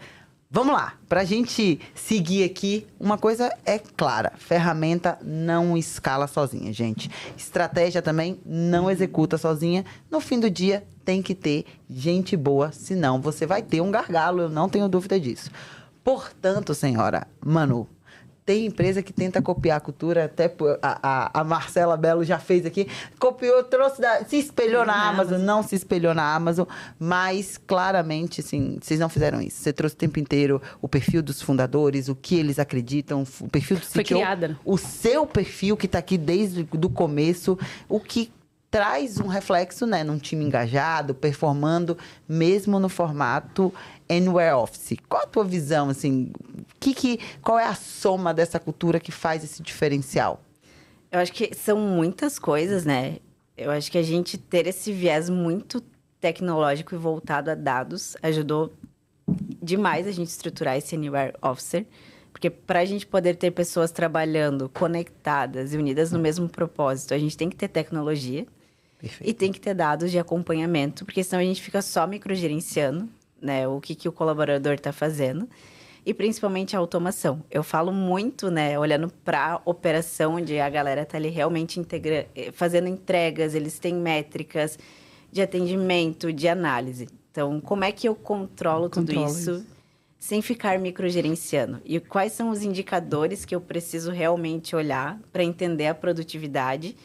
Vamos lá, para a gente seguir aqui, uma coisa é clara, ferramenta não escala sozinha, gente. Estratégia também não executa sozinha. No fim do dia, tem que ter gente boa, senão você vai ter um gargalo, eu não tenho dúvida disso. Portanto, senhora Manu, tem empresa que tenta copiar a cultura, até a Marcela Belo já fez aqui, copiou, trouxe, se espelhou na Amazon, não se espelhou na Amazon, mas claramente, assim, vocês não fizeram isso. Você trouxe o tempo inteiro o perfil dos fundadores, o que eles acreditam, o perfil do CTO. Foi criada, né? O seu perfil que está aqui desde o começo, o que traz um reflexo, né, num time engajado, performando, mesmo no formato Anywhere Office. Qual a tua visão, assim, qual é a soma dessa cultura que faz esse diferencial? Eu acho que são muitas coisas, né? Eu acho que a gente ter esse viés muito tecnológico e voltado a dados ajudou demais a gente estruturar esse Anywhere Officer. Porque para a gente poder ter pessoas trabalhando conectadas e unidas no mesmo propósito, a gente tem que ter tecnologia. Perfeito. E tem que ter dados de acompanhamento, porque senão a gente fica só microgerenciando, né, o que o colaborador está fazendo. E principalmente a automação. Eu falo muito, né, olhando para a operação, onde a galera está ali realmente fazendo entregas, eles têm métricas de atendimento, de análise. Então, como é que eu controlo tudo isso sem ficar microgerenciando? E quais são os indicadores que eu preciso realmente olhar para entender a produtividade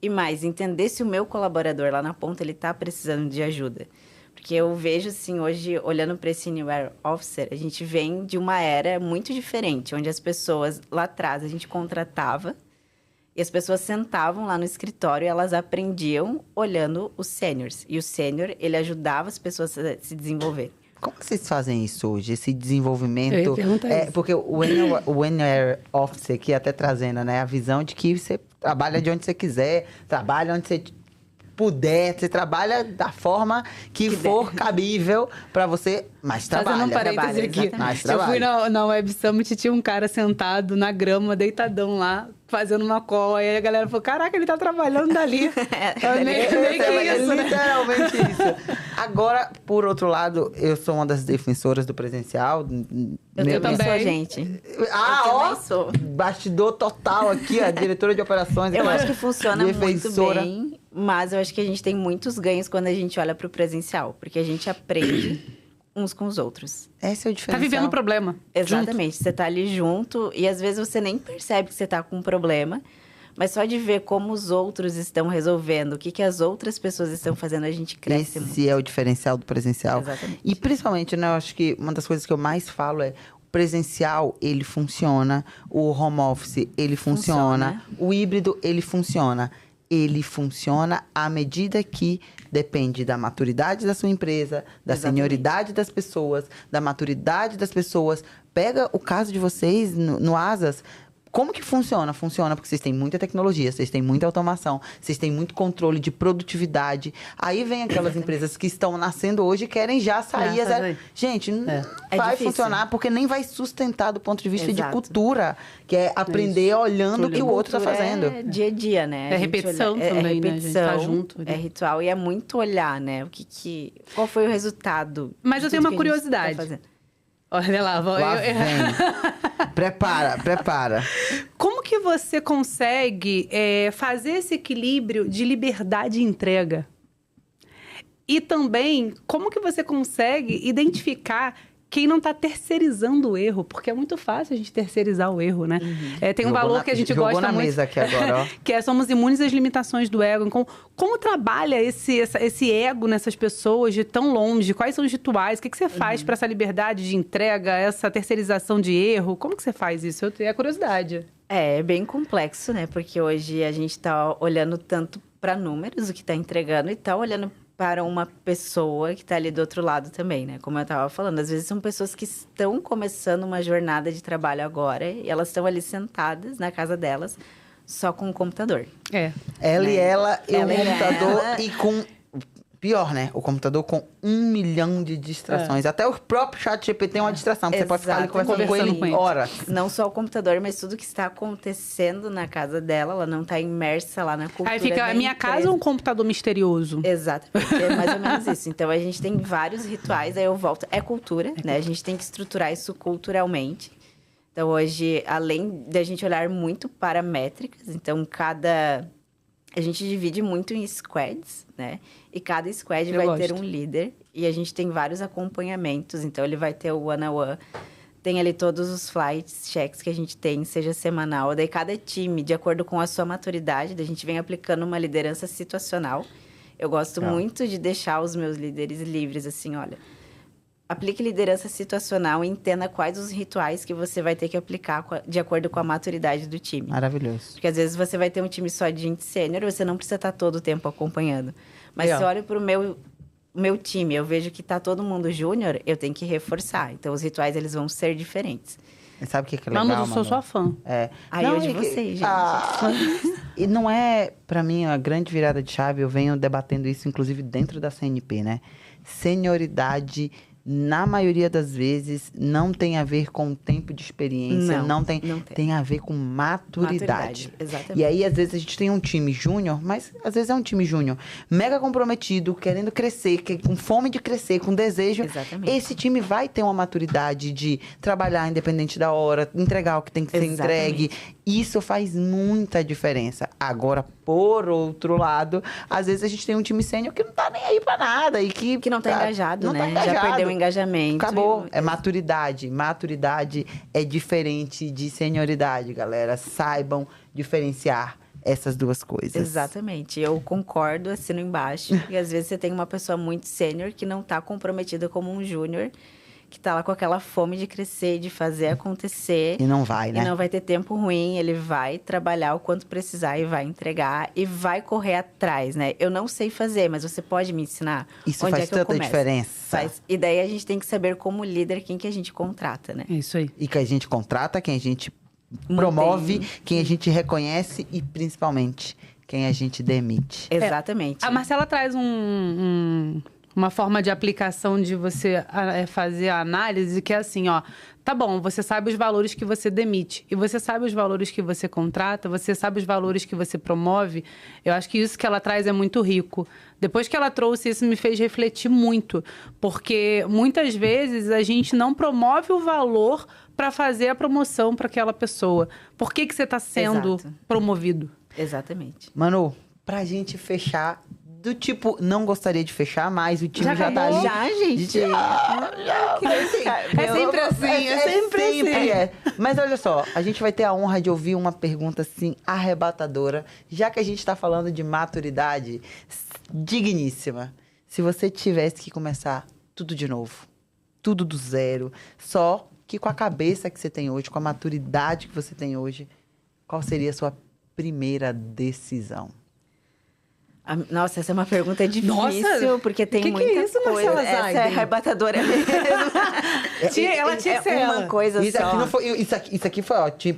e mais, entender se o meu colaborador lá na ponta ele está precisando de ajuda? Porque eu vejo, assim, hoje, olhando para esse Anywhere Officer, a gente vem de uma era muito diferente, onde as pessoas, lá atrás, a gente contratava e as pessoas sentavam lá no escritório e elas aprendiam olhando os seniors. E o sênior, ele ajudava as pessoas a se desenvolver. Como que vocês fazem isso hoje, esse desenvolvimento? Eu ia perguntar isso. Porque o Anywhere Office aqui até trazendo, né, a visão de que você trabalha de onde você quiser, trabalha onde você puder, você trabalha da forma que for cabível para você, mas trabalha. Fazendo um parêntese aqui. Eu fui na Web Summit e tinha um cara sentado na grama, deitadão lá, fazendo uma call. Aí a galera falou, caraca, ele tá trabalhando dali. Literalmente isso. Agora, por outro lado, eu sou uma das defensoras do presencial. Eu também sou, gente. Sou. Bastidor total aqui, a diretora de operações. Eu acho que funciona muito bem, mas eu acho que a gente tem muitos ganhos quando a gente olha pro presencial, porque a gente aprende uns com os outros. Esse é o diferencial. Tá vivendo o problema. Exatamente. Junto. Você tá ali junto e às vezes você nem percebe que você tá com um problema, mas só de ver como os outros estão resolvendo, o que as outras pessoas estão fazendo, a gente cresce muito. Esse é o diferencial do presencial. Exatamente. E principalmente, né, eu acho que uma das coisas que eu mais falo é o presencial, ele funciona, o home office, ele funciona, o híbrido, ele funciona. Ele funciona à medida que depende da maturidade da sua empresa, da senioridade das pessoas, da maturidade das pessoas. Pega o caso de vocês no Asas. Como que funciona? Funciona porque vocês têm muita tecnologia, vocês têm muita automação, vocês têm muito controle de produtividade. Aí vem aquelas empresas que estão nascendo hoje e querem já sair. Gente, não vai funcionar porque nem vai sustentar do ponto de vista de cultura, que é aprender olhando o que o outro está fazendo. É dia a dia, né? É repetição também, né? A gente tá junto. É ritual e é muito olhar, né? Qual foi o resultado? Mas eu tenho uma curiosidade. Olha lá, vem. Prepara. Como que você consegue fazer esse equilíbrio de liberdade e entrega? E também, como que você consegue identificar quem não está terceirizando o erro? Porque é muito fácil a gente terceirizar o erro, né? Tem um valor que a gente gosta muito. Mesa aqui agora, ó. Que somos imunes às limitações do ego. Então, como trabalha esse ego nessas pessoas de tão longe? Quais são os rituais? O que você faz para essa liberdade de entrega, essa terceirização de erro? Como que você faz isso? Eu tenho a curiosidade. É bem complexo, né? Porque hoje a gente está olhando tanto para números, o que está entregando, e está olhando para uma pessoa que está ali do outro lado também, né? Como eu estava falando, às vezes são pessoas que estão começando uma jornada de trabalho agora e elas estão ali sentadas na casa delas, só com o computador. Ela e ela, e o Ela e computador ela. e com... Pior, né? O computador com 1 milhão de distrações. Até o próprio chat GPT tem uma distração. Você pode ficar ali conversando com ele horas. Não só o computador, mas tudo que está acontecendo na casa dela. Ela não está imersa lá na cultura Aí fica da a minha empresa. casa ou um computador misterioso? Exatamente, é mais ou menos isso. Então, a gente tem vários rituais, aí eu volto. É cultura, né? A gente tem que estruturar isso culturalmente. Então, hoje, além da gente olhar muito para métricas, então, a gente divide muito em squads, né? E cada squad vai ter um líder. E a gente tem vários acompanhamentos. Então, ele vai ter o one-on-one. Tem ali todos os flights, checks que a gente tem, seja semanal. Daí, cada time, de acordo com a sua maturidade, a gente vem aplicando uma liderança situacional. Eu gosto muito de deixar os meus líderes livres, assim, olha... Aplique liderança situacional e entenda quais os rituais que você vai ter que aplicar de acordo com a maturidade do time. Maravilhoso. Porque às vezes você vai ter um time só de gente sênior, você não precisa estar todo o tempo acompanhando. Mas se eu olho para o meu time, eu vejo que está todo mundo júnior, eu tenho que reforçar. Então, os rituais, eles vão ser diferentes. E sabe o que é legal, Manu, eu sou sua fã. Aí eu de vocês, gente. E não é, pra mim, a grande virada de chave. Eu venho debatendo isso, inclusive, dentro da CNP, né? Senioridade... Na maioria das vezes, não tem a ver com o tempo de experiência. Não tem. Tem a ver com maturidade. Exatamente. E aí, às vezes, a gente tem um time júnior, mas às vezes é um time júnior mega comprometido, querendo crescer, com fome de crescer, com desejo. Exatamente. Esse time vai ter uma maturidade de trabalhar independente da hora, entregar o que tem que ser entregue. Isso faz muita diferença. Agora, por outro lado, às vezes a gente tem um time sênior que não tá nem aí pra nada e que não tá engajado, né? Tá engajado. Já perdeu o engajamento. Acabou. É maturidade. Maturidade é diferente de senioridade, galera. Saibam diferenciar essas duas coisas. Exatamente. Eu concordo, assino embaixo. E às vezes você tem uma pessoa muito sênior que não tá comprometida como um júnior, que tá lá com aquela fome de crescer, de fazer acontecer. E não vai, né? E não vai ter tempo ruim, ele vai trabalhar o quanto precisar e vai entregar e vai correr atrás, né? Eu não sei fazer, mas você pode me ensinar? Isso onde faz é que eu tanta começo? diferença. Faz. E daí a gente tem que saber como líder quem que a gente contrata, né? É isso aí. E que a gente contrata, quem a gente promove, quem a gente reconhece e, principalmente, quem a gente demite. Exatamente. A Marcela traz uma forma de aplicação de você fazer a análise que é assim, ó. Tá bom, você sabe os valores que você demite. E você sabe os valores que você contrata, você sabe os valores que você promove. Eu acho que isso que ela traz é muito rico. Depois que ela trouxe isso, me fez refletir muito. Porque muitas vezes a gente não promove o valor para fazer a promoção para aquela pessoa. Por que você está sendo promovido? Exatamente. Manu, pra gente fechar... Do tipo, não gostaria de fechar, mas o time já tá ali. Já, gente? É sempre assim, é sempre assim. Mas olha só, a gente vai ter a honra de ouvir uma pergunta, assim, arrebatadora. Já que a gente tá falando de maturidade, digníssima. Se você tivesse que começar tudo de novo, tudo do zero, só que com a cabeça que você tem hoje, com a maturidade que você tem hoje, qual seria a sua primeira decisão? Nossa, essa é uma pergunta difícil, Nossa, porque tem muita que é isso, coisa. Marcela Essa Zaiden? é arrebatadora mesmo. Ela tinha que ser uma ela. coisa Isso só. aqui não foi. Isso aqui foi, ó, time.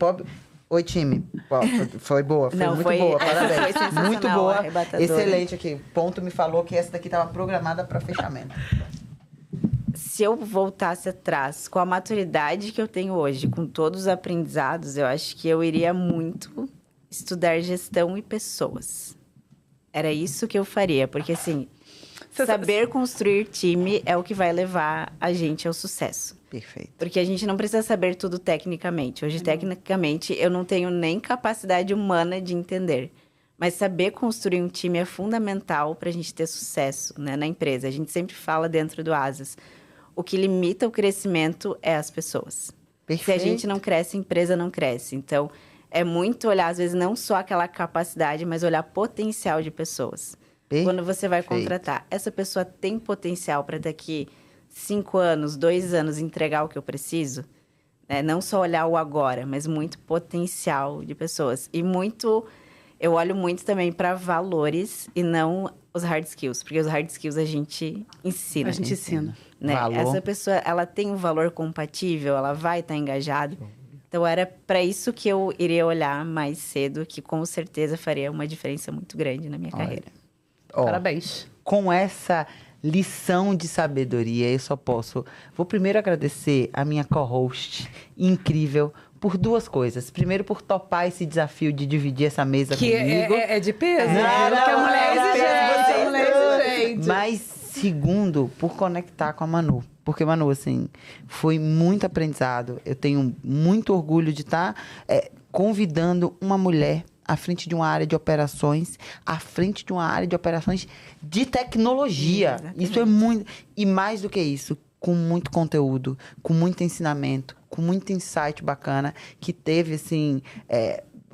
Oi, time. Ó, foi boa, foi Não, muito foi- boa, foi parabéns. sensacional, Muito boa. arrebatadora. Excelente aqui. Ponto me falou que essa daqui estava programada para fechamento. Se eu voltasse atrás, com a maturidade que eu tenho hoje, com todos os aprendizados, eu acho que eu iria muito estudar gestão e pessoas. Era isso que eu faria, porque assim, saber construir time é o que vai levar a gente ao sucesso. Perfeito. Porque a gente não precisa saber tudo tecnicamente. Hoje, tecnicamente, eu não tenho nem capacidade humana de entender. Mas saber construir um time é fundamental para a gente ter sucesso, né, na empresa. A gente sempre fala dentro do Asas. O que limita o crescimento é as pessoas. Perfeito. Se a gente não cresce, a empresa não cresce. Então, é muito olhar, às vezes, não só aquela capacidade, mas olhar potencial de pessoas. Quando você vai contratar, essa pessoa tem potencial para daqui 5 anos, 2 anos, entregar o que eu preciso? Não só olhar o agora, mas muito potencial de pessoas. E muito Eu olho muito também para valores e não os hard skills, porque os hard skills a gente ensina. A gente ensina. Né? Valor. Essa pessoa, ela tem um valor compatível, ela vai estar engajada. Então, era para isso que eu iria olhar mais cedo, que com certeza faria uma diferença muito grande na minha carreira. Ó, Parabéns. com essa lição de sabedoria, eu só posso... Vou primeiro agradecer a minha co-host incrível por duas coisas. Primeiro, por topar esse desafio de dividir essa mesa Que comigo. é de peso. Não, Porque a não, mulher não, exigente, não, a mulher exigente. Mas, segundo, por conectar com a Manu. Porque, Manu, assim, foi muito aprendizado. Eu tenho muito orgulho de estar convidando uma mulher à frente de uma área de operações, à frente de uma área de operações de tecnologia. Exatamente. Isso é muito... E mais do que isso, com muito conteúdo, com muito ensinamento, com muito insight bacana, que teve, assim...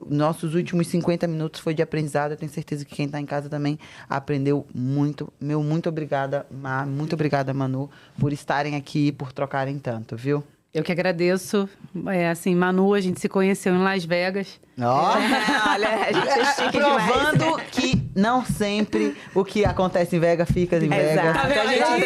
nossos últimos 50 minutos foi de aprendizado. Eu tenho certeza que quem está em casa também aprendeu muito. Muito obrigada, Má. Muito obrigada, Manu, por estarem aqui e por trocarem tanto, viu? Eu que agradeço. Assim, Manu, a gente se conheceu em Las Vegas. Ó, Olha, a gente é chique provando demais. que não sempre o que acontece em Vegas fica em Vegas. Exato. Então, a gente A gente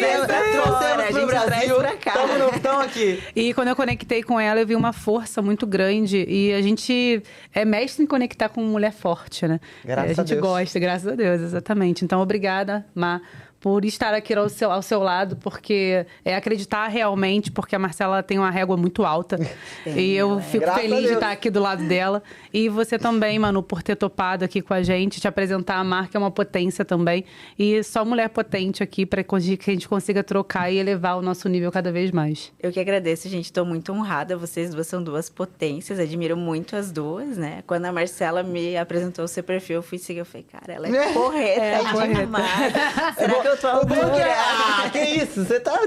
trouxemos a pro gente traz Brasil. pra cá. Estamos aqui. E quando eu conectei com ela, eu vi uma força muito grande. E a gente é mestre em conectar com mulher forte, né? Graças a gente a Deus. gosta, graças a Deus, exatamente. Então, obrigada, Má, por estar aqui ao seu lado, porque é acreditar realmente, porque a Marcela tem uma régua muito alta. E eu fico Graças a feliz de Deus. estar aqui do lado dela. E você também, Manu, por ter topado aqui com a gente, te apresentar a Mar, que é uma potência também. E só mulher potente aqui para que a gente consiga trocar e elevar o nosso nível cada vez mais. Eu que agradeço, gente. Estou muito honrada. Vocês duas são duas potências. Admiro muito as duas, né? Quando a Marcela me apresentou o seu perfil, eu fui seguir. Eu falei, cara, ela é porreta demais. Será que eu tô O bom que loucura? que isso? Você tá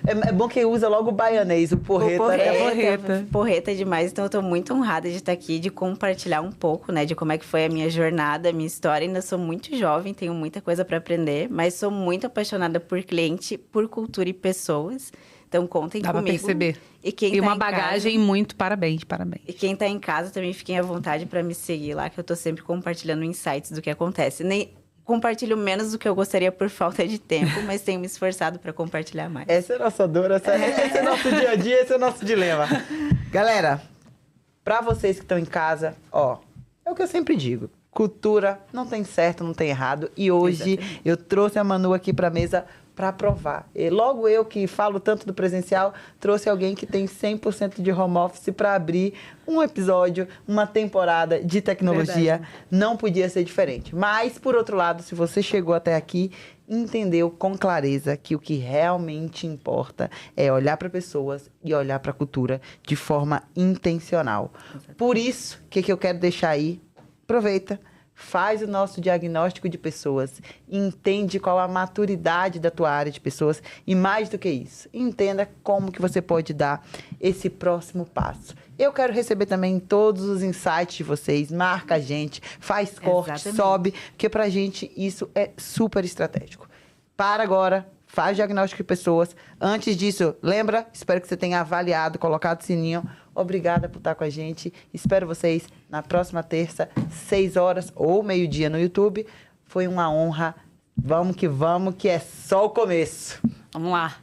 é bom que usa logo o baianês, o porreta. né? porreta. Porreta demais. Então, eu tô muito honrada de estar aqui, de compartilhar um pouco, né? De como é que foi a minha jornada, a minha história. Ainda sou muito jovem, tenho muita coisa para aprender. Mas sou muito apaixonada por cliente, por cultura e pessoas. Então, contem Dá pra comigo. perceber. E uma bagagem muito parabéns, parabéns. E quem tá em casa também fiquem à vontade para me seguir lá, que eu tô sempre compartilhando insights do que acontece. Nem compartilho menos do que eu gostaria por falta de tempo, mas tenho me esforçado para compartilhar mais. Essa é a nossa dor, esse é o nosso dia a dia, esse é o nosso dilema. Galera, pra vocês que estão em casa, ó, é o que eu sempre digo. Cultura não tem certo, não tem errado. E hoje eu trouxe a Manu aqui pra mesa para provar. E logo eu, que falo tanto do presencial, trouxe alguém que tem 100% de home office para abrir um episódio, uma temporada de tecnologia. Verdade. Não podia ser diferente. Mas, por outro lado, se você chegou até aqui, entendeu com clareza que o que realmente importa é olhar para pessoas e olhar para a cultura de forma intencional. Por isso, o que eu quero deixar aí? Aproveita. Faz o nosso diagnóstico de pessoas, entende qual a maturidade da tua área de pessoas e, mais do que isso, entenda como que você pode dar esse próximo passo. Eu quero receber também todos os insights de vocês, marca a gente, faz corte, Exatamente. sobe, porque pra gente isso é super estratégico. Para agora, faz diagnóstico de pessoas. Antes disso, lembra? Espero que você tenha avaliado, colocado o sininho. Obrigada por estar com a gente. Espero vocês na próxima terça, 6 horas ou meio-dia no YouTube. Foi uma honra. Vamos, que é só o começo. Vamos lá.